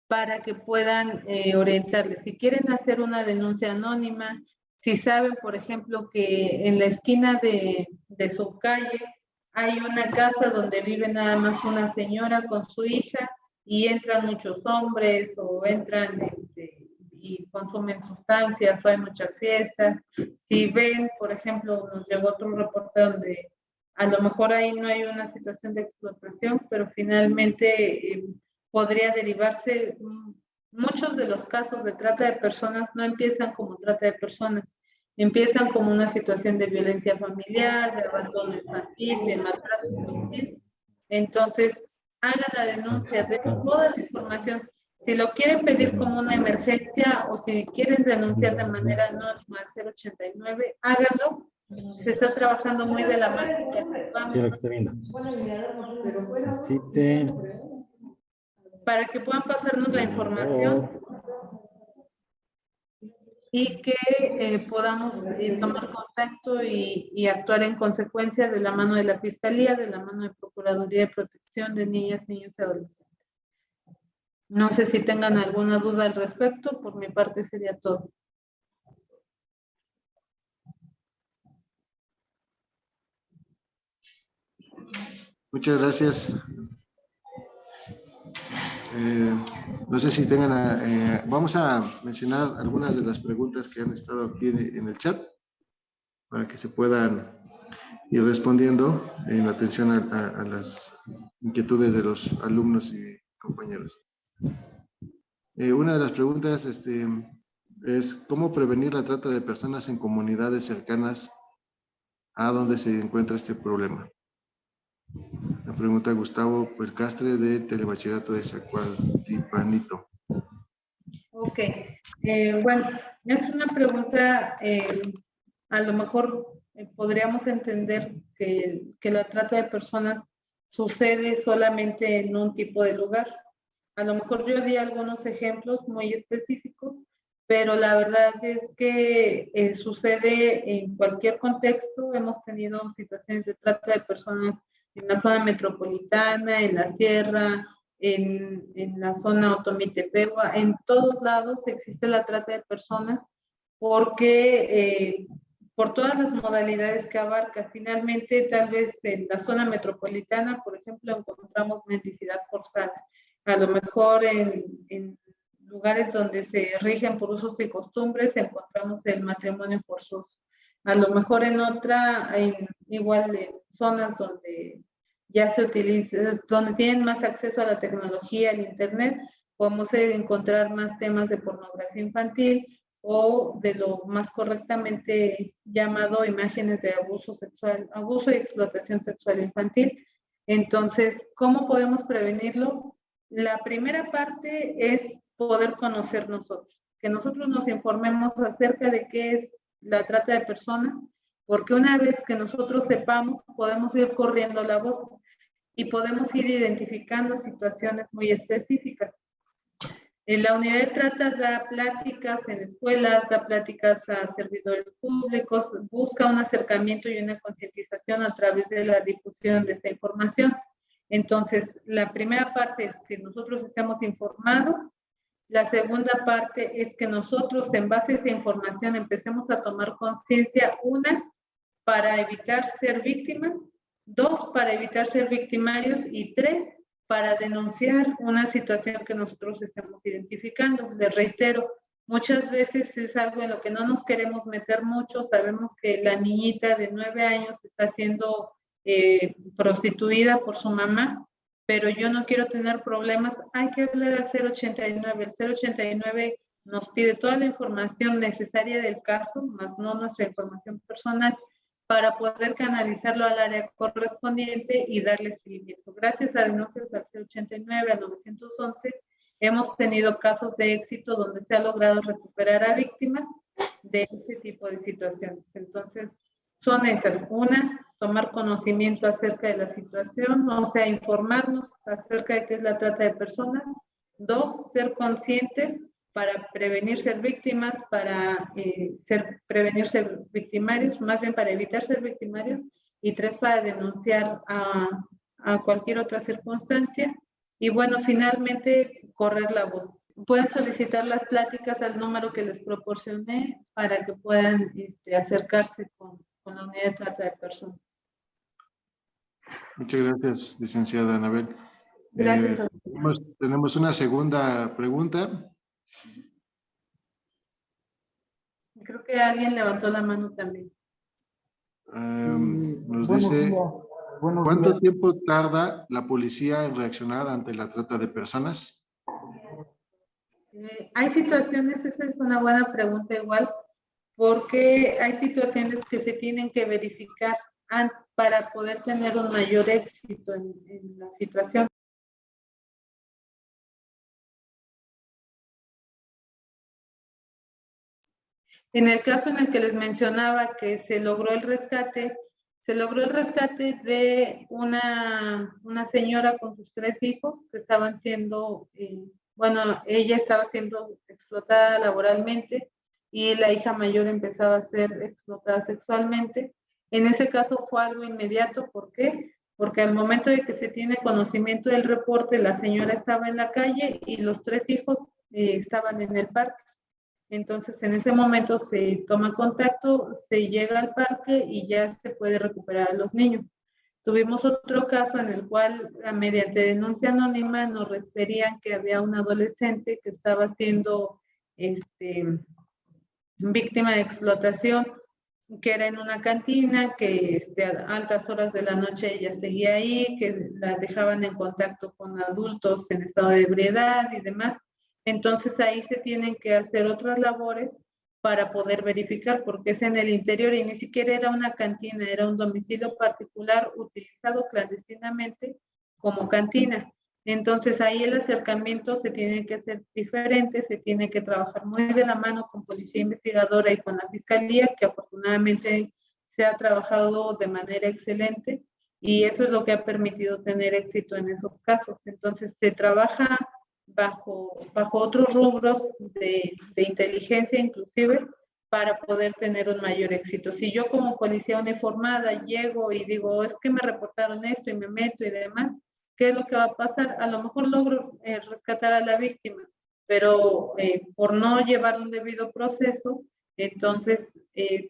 Speaker 2: para que puedan orientarles. Si quieren hacer una denuncia anónima, si saben, por ejemplo, que en la esquina de su calle hay una casa donde vive nada más una señora con su hija y entran muchos hombres o entran y consumen sustancias o hay muchas fiestas. Si ven, por ejemplo, nos llegó otro reporte donde a lo mejor ahí no hay una situación de explotación, pero finalmente podría derivarse. Muchos de los casos de trata de personas no empiezan como trata de personas, empiezan como una situación de violencia familiar, de abandono infantil, de maltrato infantil. Entonces, hagan la denuncia, de toda la información. Si lo quieren pedir como una emergencia o si quieren denunciar de manera anónima al 089, háganlo. Se está trabajando muy de la mano.
Speaker 6: Sí, lo que estoy viendo.
Speaker 2: Para que puedan pasarnos la información y que podamos tomar contacto y actuar en consecuencia de la mano de la Fiscalía, de la mano de Procuraduría de Protección de Niñas, Niños y Adolescentes. No sé si tengan alguna duda al respecto, por mi parte sería todo.
Speaker 7: Muchas gracias. No sé si tengan, vamos a mencionar algunas de las preguntas que han estado aquí en el chat para que se puedan ir respondiendo en atención a las inquietudes de los alumnos y compañeros. Una de las preguntas es ¿cómo prevenir la trata de personas en comunidades cercanas a donde se encuentra este problema? La pregunta Gustavo Percastre de Telebachillerato de Zacualtipanito.
Speaker 2: Ok, bueno, es una pregunta, a lo mejor podríamos entender que la trata de personas sucede solamente en un tipo de lugar. A lo mejor yo di algunos ejemplos muy específicos, pero la verdad es que sucede en cualquier contexto. Hemos tenido situaciones de trata de personas en la zona metropolitana, en la sierra, en la zona Otomitepegua, en todos lados existe la trata de personas porque por todas las modalidades que abarca. Finalmente, tal vez en la zona metropolitana, por ejemplo, encontramos mendicidad forzada. A lo mejor en lugares donde se rigen por usos y costumbres encontramos el matrimonio forzoso. A lo mejor en otra, igual en zonas donde ya se utiliza, donde tienen más acceso a la tecnología, al internet, podemos encontrar más temas de pornografía infantil o de lo más correctamente llamado imágenes de abuso sexual, abuso y explotación sexual infantil. Entonces, ¿cómo podemos prevenirlo? La primera parte es poder conocer nosotros, que nosotros nos informemos acerca de qué es la trata de personas, porque una vez que nosotros sepamos, podemos ir corriendo la voz y podemos ir identificando situaciones muy específicas. En la unidad de trata da pláticas en escuelas, da pláticas a servidores públicos, busca un acercamiento y una concientización a través de la difusión de esta información. Entonces, la primera parte es que nosotros estemos informados. La segunda parte es que nosotros, en base a esa información, empecemos a tomar conciencia, una, para evitar ser víctimas, dos, para evitar ser victimarios y tres, para denunciar una situación que nosotros estemos identificando. Les reitero, muchas veces es algo en lo que no nos queremos meter mucho. Sabemos que la niñita de 9 años está siendo prostituida por su mamá, pero yo no quiero tener problemas. Hay que hablar al 089. El 089 nos pide toda la información necesaria del caso, más no nuestra información personal, para poder canalizarlo al área correspondiente y darle seguimiento. Gracias a denuncias al 089, al 911, hemos tenido casos de éxito donde se ha logrado recuperar a víctimas de este tipo de situaciones. Entonces, son esas. Una, tomar conocimiento acerca de la situación, o sea, informarnos acerca de qué es la trata de personas. Dos, ser conscientes para prevenir ser víctimas, para prevenir ser victimarios, más bien para evitar ser victimarios. Y tres, para denunciar a cualquier otra circunstancia. Y bueno, finalmente, correr la voz. Pueden solicitar las pláticas al número que les proporcioné para que puedan acercarse con la unidad de trata de personas.
Speaker 7: Muchas gracias, licenciada Anabel.
Speaker 2: Gracias.
Speaker 7: Tenemos una segunda pregunta.
Speaker 2: Creo que alguien levantó la mano también.
Speaker 7: Nos dice, ¿cuánto tiempo tarda la policía en reaccionar ante la trata de personas?
Speaker 2: Hay situaciones, esa es una buena pregunta igual, porque hay situaciones que se tienen que verificar para poder tener un mayor éxito en la situación. En el caso en el que les mencionaba que se logró el rescate de una señora con sus 3 hijos que estaban siendo, ella estaba siendo explotada laboralmente y la hija mayor empezaba a ser explotada sexualmente. En ese caso fue algo inmediato. ¿Por qué? Porque al momento de que se tiene conocimiento del reporte, la señora estaba en la calle y los 3 hijos estaban en el parque. Entonces, en ese momento se toma contacto, se llega al parque y ya se puede recuperar a los niños. Tuvimos otro caso en el cual, mediante denuncia anónima, nos referían que había un adolescente que estaba siendo víctima de explotación, que era en una cantina, que a altas horas de la noche ella seguía ahí, que la dejaban en contacto con adultos en estado de ebriedad y demás. Entonces ahí se tienen que hacer otras labores para poder verificar, porque es en el interior y ni siquiera era una cantina, era un domicilio particular utilizado clandestinamente como cantina. Entonces ahí el acercamiento se tiene que hacer diferente, se tiene que trabajar muy de la mano con policía investigadora y con la fiscalía, que afortunadamente se ha trabajado de manera excelente y eso es lo que ha permitido tener éxito en esos casos. Entonces se trabaja bajo otros rubros de inteligencia inclusive para poder tener un mayor éxito. Si yo como policía uniformada llego y digo, es que me reportaron esto y me meto y demás, ¿qué es lo que va a pasar? A lo mejor logro rescatar a la víctima, pero por no llevar un debido proceso, entonces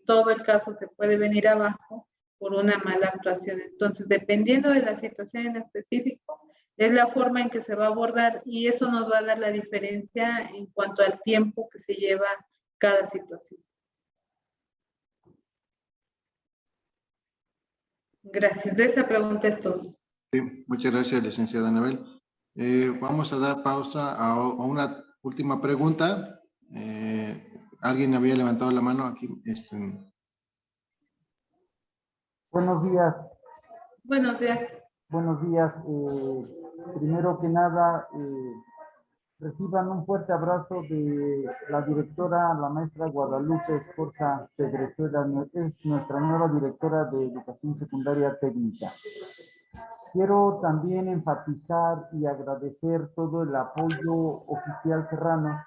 Speaker 2: todo el caso se puede venir abajo por una mala actuación. Entonces, dependiendo de la situación en específico, es la forma en que se va a abordar y eso nos va a dar la diferencia en cuanto al tiempo que se lleva cada situación. Gracias. De esa pregunta es todo.
Speaker 7: Sí, muchas gracias, licenciada Anabel. Vamos a dar pausa a una última pregunta. Alguien había levantado la mano aquí.
Speaker 6: Buenos días.
Speaker 2: Buenos días.
Speaker 6: Buenos días. Primero que nada, reciban un fuerte abrazo de la directora, la maestra Guadalupe Escorza Pedrezuela, es nuestra nueva directora de Educación Secundaria Técnica. Quiero también enfatizar y agradecer todo el apoyo oficial serrano,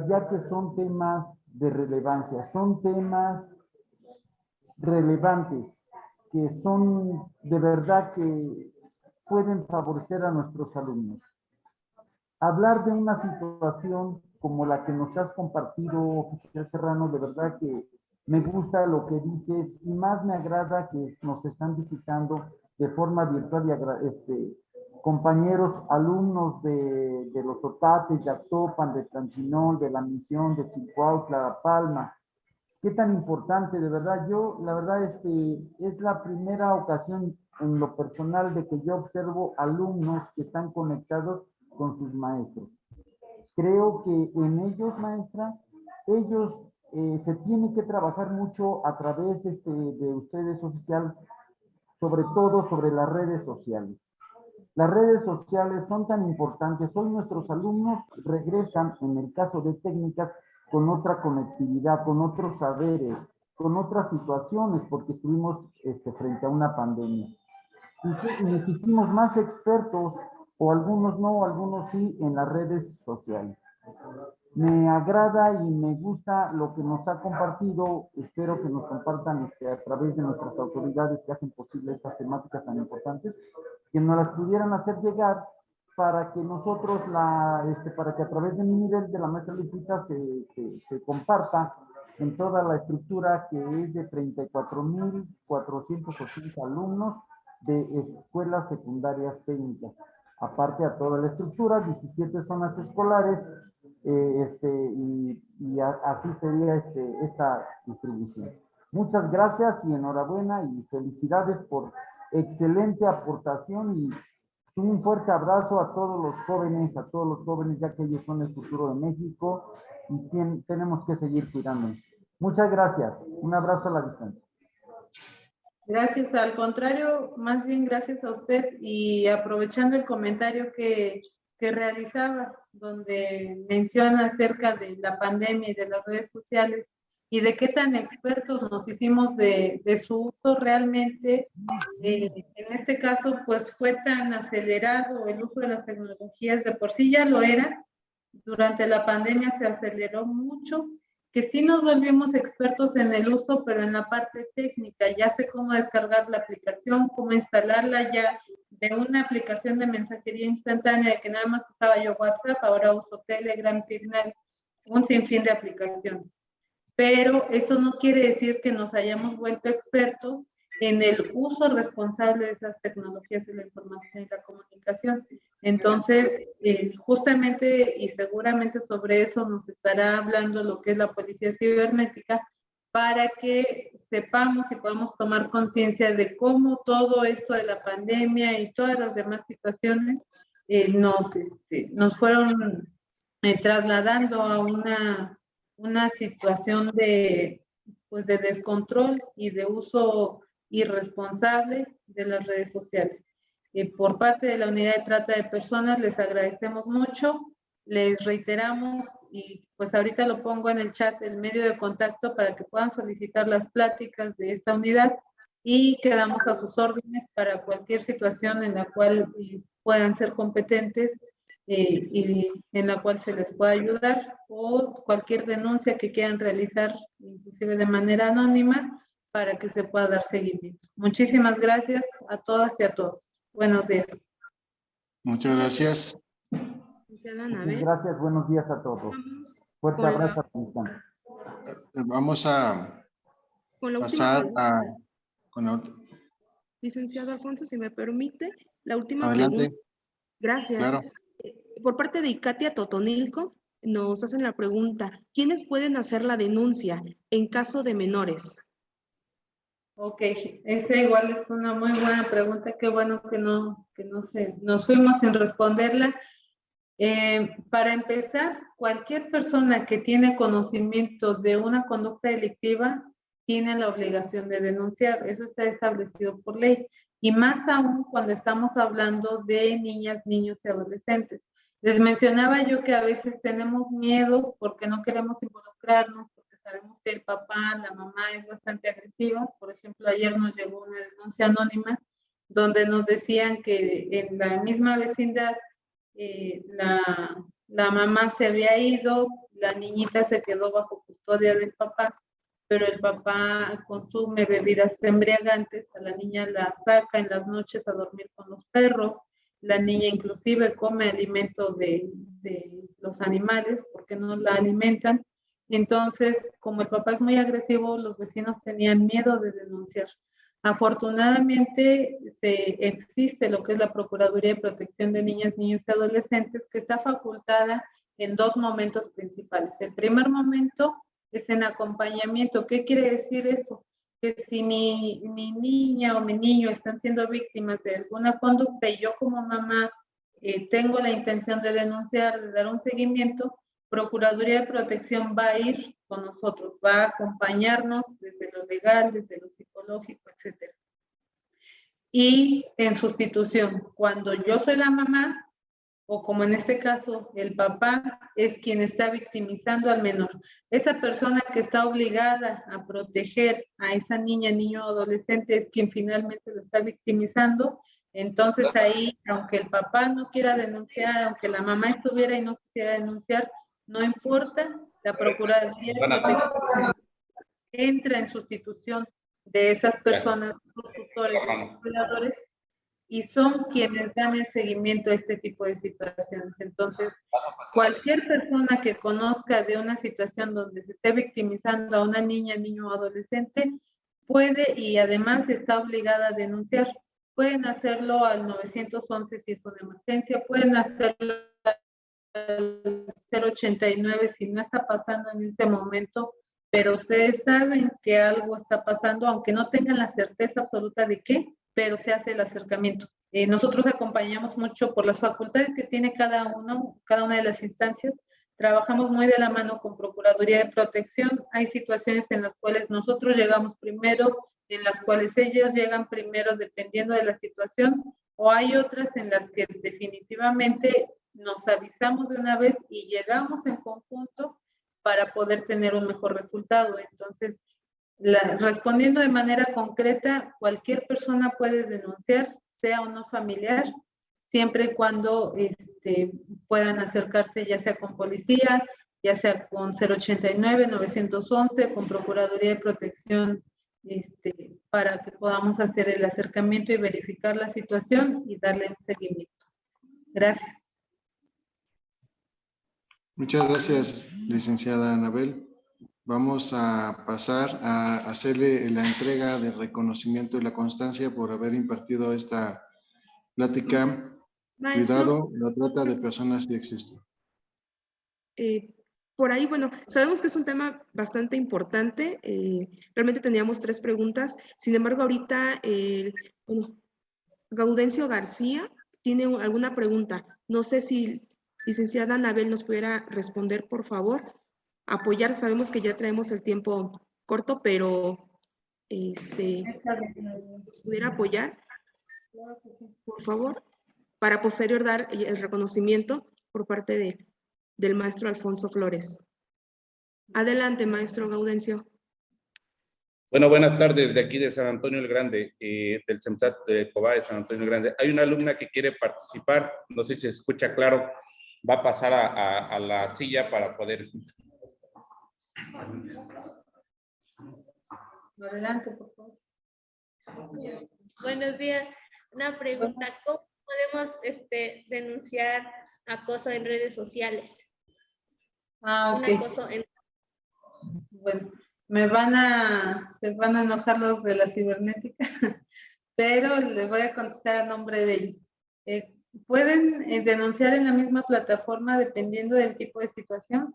Speaker 6: ya que son temas de relevancia, son temas relevantes, que son de verdad que pueden favorecer a nuestros alumnos. Hablar de una situación como la que nos has compartido, oficial Serrano, de verdad que me gusta lo que dices y más me agrada que nos están visitando de forma virtual y compañeros, alumnos de los Otates, de Actopan, de Tlancinol, de La Misión, de Chilcuautla, Palma. Qué tan importante, de verdad. Yo, la verdad, es la primera ocasión en lo personal de que yo observo alumnos que están conectados con sus maestros. Creo que en ellos, maestra, ellos se tiene que trabajar mucho a través de ustedes, oficial, sobre todo sobre las redes sociales. Las redes sociales son tan importantes. Hoy nuestros alumnos regresan, en el caso de técnicas, con otra conectividad, con otros saberes, con otras situaciones, porque estuvimos frente a una pandemia. Y nos hicimos más expertos, o algunos no, algunos sí, en las redes sociales. Me agrada y me gusta lo que nos ha compartido. Espero que nos compartan a través de nuestras autoridades que hacen posible estas temáticas tan importantes, que nos las pudieran hacer llegar para que nosotros, para que a través de mi nivel de la maestra Lupita se comparta en toda la estructura que es de 34,480 alumnos de escuelas secundarias técnicas. Aparte a toda la estructura, 17 zonas escolares, así sería esta distribución. Muchas gracias y enhorabuena y felicidades por excelente aportación, y un fuerte abrazo a todos los jóvenes, ya que ellos son el futuro de México y tenemos que seguir cuidando. Muchas gracias. Un abrazo a la distancia.
Speaker 2: Gracias, al contrario, más bien gracias a usted, y aprovechando el comentario que realizaba, donde menciona acerca de la pandemia y de las redes sociales y de qué tan expertos nos hicimos de su uso realmente. En este caso, pues fue tan acelerado el uso de las tecnologías, de por sí ya lo era, durante la pandemia se aceleró mucho, que sí nos volvimos expertos en el uso, pero en la parte técnica. Ya sé cómo descargar la aplicación, cómo instalarla. Ya de una aplicación de mensajería instantánea de que nada más usaba yo WhatsApp, ahora uso Telegram, Signal, un sinfín de aplicaciones. Pero eso no quiere decir que nos hayamos vuelto expertos en el uso responsable de esas tecnologías de la información y la comunicación. Entonces, justamente y seguramente sobre eso nos estará hablando lo que es la policía cibernética, para que sepamos y podamos tomar conciencia de cómo todo esto de la pandemia y todas las demás situaciones nos fueron trasladando a una situación de descontrol y de uso irresponsable de las redes sociales. Por parte de la Unidad de Trata de Personas les agradecemos mucho, les reiteramos, y pues ahorita lo pongo en el chat, el medio de contacto para que puedan solicitar las pláticas de esta unidad, y quedamos a sus órdenes para cualquier situación en la cual puedan ser competentes y en la cual se les pueda ayudar, o cualquier denuncia que quieran realizar, inclusive de manera anónima, para que se pueda dar seguimiento. Muchísimas gracias a todas y a todos. Buenos días.
Speaker 7: Muchas gracias.
Speaker 6: Muchas gracias, buenos días a todos. Fuerte abrazo a todos.
Speaker 7: Vamos a pasar a...
Speaker 1: Licenciado Alfonso, si me permite, la última
Speaker 7: Adelante.
Speaker 1: pregunta. Gracias.
Speaker 7: Claro.
Speaker 1: Por parte de Icatia Totonilco, nos hacen la pregunta: ¿quiénes pueden hacer la denuncia en caso de menores?
Speaker 2: Ok, esa igual es una muy buena pregunta. Qué bueno que no nos fuimos sin responderla. Para empezar, cualquier persona que tiene conocimiento de una conducta delictiva tiene la obligación de denunciar. Eso está establecido por ley. Y más aún cuando estamos hablando de niñas, niños y adolescentes. Les mencionaba yo que a veces tenemos miedo porque no queremos involucrarnos, porque sabemos que el papá, la mamá es bastante agresiva. Por ejemplo, ayer nos llegó una denuncia anónima donde nos decían que en la misma vecindad la mamá se había ido, la niñita se quedó bajo custodia del papá, pero el papá consume bebidas embriagantes, a la niña la saca en las noches a dormir con los perros, la niña inclusive come alimento de los animales porque no la alimentan. Entonces, como el papá es muy agresivo, los vecinos tenían miedo de denunciar. Afortunadamente, existe lo que es la Procuraduría de Protección de Niñas, Niños y Adolescentes, que está facultada en dos momentos principales. El primer momento es en acompañamiento. ¿Qué quiere decir eso? Que si mi niña o mi niño están siendo víctimas de alguna conducta y yo como mamá tengo la intención de denunciar, de dar un seguimiento, Procuraduría de Protección va a ir con nosotros, va a acompañarnos desde lo legal, desde lo psicológico, etcétera. Y en sustitución, cuando yo soy la mamá, o como en este caso, el papá es quien está victimizando al menor. Esa persona que está obligada a proteger a esa niña, niño o adolescente es quien finalmente lo está victimizando. Entonces ahí, aunque el papá no quiera denunciar, aunque la mamá estuviera y no quisiera denunciar, no importa, la Procuraduría de Protección entra en sustitución de esas personas, sus tutores, sus cuidadores, y son quienes dan el seguimiento a este tipo de situaciones. Entonces, cualquier persona que conozca de una situación donde se esté victimizando a una niña, niño o adolescente, puede y además está obligada a denunciar. Pueden hacerlo al 911 si es una emergencia, pueden hacerlo al 089 si no está pasando en ese momento, pero ustedes saben que algo está pasando, aunque no tengan la certeza absoluta de qué, pero se hace el acercamiento. Nosotros acompañamos mucho por las facultades que tiene cada una de las instancias. Trabajamos muy de la mano con Procuraduría de Protección. Hay situaciones en las cuales nosotros llegamos primero, en las cuales ellos llegan primero dependiendo de la situación, o hay otras en las que definitivamente nos avisamos de una vez y llegamos en conjunto para poder tener un mejor resultado. Entonces, respondiendo de manera concreta, cualquier persona puede denunciar, sea o no familiar, siempre y cuando puedan acercarse ya sea con policía, ya sea con 089, 911, con Procuraduría de Protección, para que podamos hacer el acercamiento y verificar la situación y darle un seguimiento. Gracias.
Speaker 7: Muchas gracias, licenciada Anabel. Vamos a pasar a hacerle la entrega de reconocimiento y la constancia por haber impartido esta plática.
Speaker 1: Maestro,
Speaker 7: Cuidado, la trata de personas sí existe.
Speaker 1: por ahí, bueno, sabemos que es un tema bastante importante. Realmente teníamos 3 preguntas. Sin embargo, ahorita, Gaudencio García tiene alguna pregunta. No sé si licenciada Anabel nos pudiera responder, por favor. Apoyar, sabemos que ya traemos el tiempo corto, pero nos pudiera apoyar, por favor, para posterior dar el reconocimiento por parte del maestro Alfonso Flores. Adelante, maestro Gaudencio.
Speaker 3: Bueno, buenas tardes de aquí de San Antonio el Grande, del CEMSAT de Cobá de San Antonio el Grande. Hay una alumna que quiere participar, no sé si se escucha claro, va a pasar a la silla para poder escuchar.
Speaker 2: Adelante, por favor.
Speaker 8: Buenos días. Una pregunta, ¿cómo podemos denunciar acoso en redes sociales?
Speaker 2: Ok.
Speaker 8: Un acoso en...
Speaker 2: Bueno, se van a enojar los de la cibernética, pero les voy a contestar a nombre de ellos. Pueden denunciar en la misma plataforma dependiendo del tipo de situación,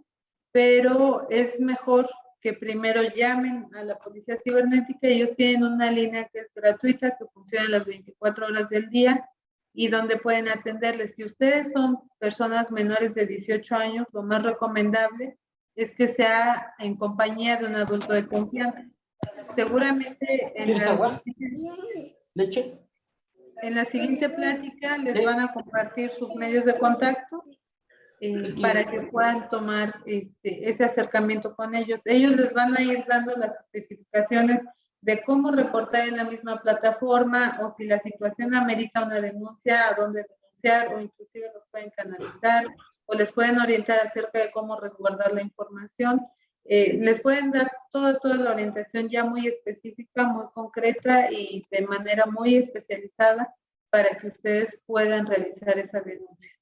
Speaker 2: pero es mejor que primero llamen a la policía cibernética. Ellos tienen una línea que es gratuita, que funciona las 24 horas del día y donde pueden atenderles. Si ustedes son personas menores de 18 años, lo más recomendable es que sea en compañía de un adulto de confianza. Seguramente en la siguiente plática les van a compartir sus medios de contacto para que puedan tomar ese acercamiento con ellos. Ellos les van a ir dando las especificaciones de cómo reportar en la misma plataforma o si la situación amerita una denuncia, a dónde denunciar, o inclusive los pueden canalizar o les pueden orientar acerca de cómo resguardar la información. Les pueden dar toda la orientación ya muy específica, muy concreta y de manera muy especializada para que ustedes puedan realizar esa denuncia.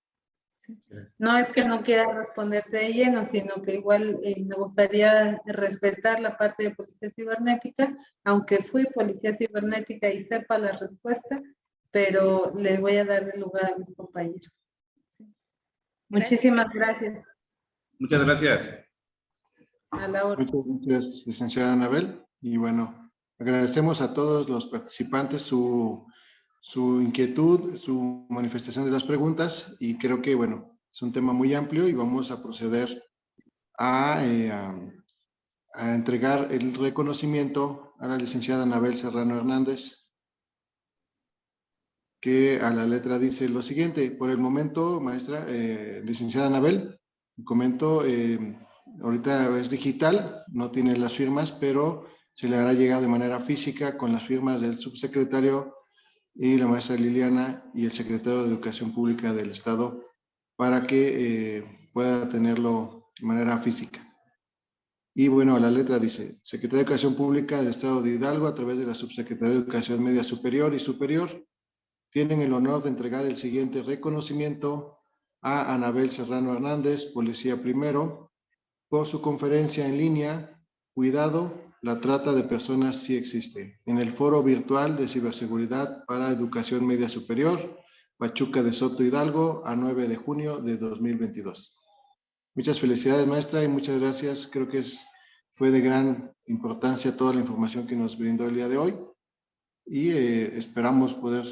Speaker 2: No es que no quiera responderte de lleno, sino que igual me gustaría respetar la parte de policía cibernética, aunque fui policía cibernética y sepa la respuesta, pero le voy a dar el lugar a mis compañeros. Muchísimas gracias.
Speaker 3: Muchas gracias.
Speaker 2: A la hora.
Speaker 7: Muchas gracias, licenciada Anabel. Y bueno, agradecemos a todos los participantes su su inquietud, su manifestación de las preguntas, y creo que, bueno, es un tema muy amplio y vamos a proceder a entregar el reconocimiento a la licenciada Anabel Serrano Hernández, que a la letra dice lo siguiente. Por el momento, maestra, licenciada Anabel, comento, ahorita es digital, no tiene las firmas, pero se le hará llegar de manera física con las firmas del subsecretario y la maestra Liliana y el secretario de Educación Pública del Estado para que pueda tenerlo de manera física. Y bueno, la letra dice, Secretaría de Educación Pública del Estado de Hidalgo, a través de la Subsecretaría de Educación Media Superior y Superior, tienen el honor de entregar el siguiente reconocimiento a Anabel Serrano Hernández, Policía Primero, por su conferencia en línea, Cuidado, la trata de personas sí existe, en el Foro Virtual de Ciberseguridad para Educación Media Superior, Pachuca de Soto, Hidalgo, a 9 de junio de 2022. Muchas felicidades, maestra, y muchas gracias. Creo que fue de gran importancia toda la información que nos brindó el día de hoy y esperamos poder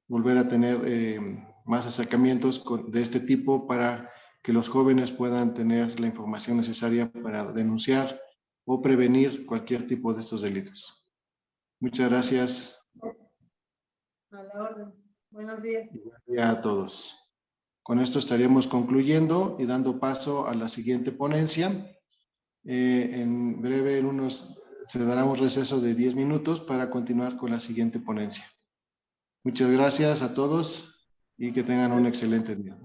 Speaker 7: volver a tener más acercamientos de este tipo para que los jóvenes puedan tener la información necesaria para denunciar o prevenir cualquier tipo de estos delitos. Muchas gracias.
Speaker 2: A la orden. Buenos días.
Speaker 7: Y a todos. Con esto estaríamos concluyendo y dando paso a la siguiente ponencia. En breve, se dará un receso de 10 minutos para continuar con la siguiente ponencia. Muchas gracias a todos y que tengan un excelente día.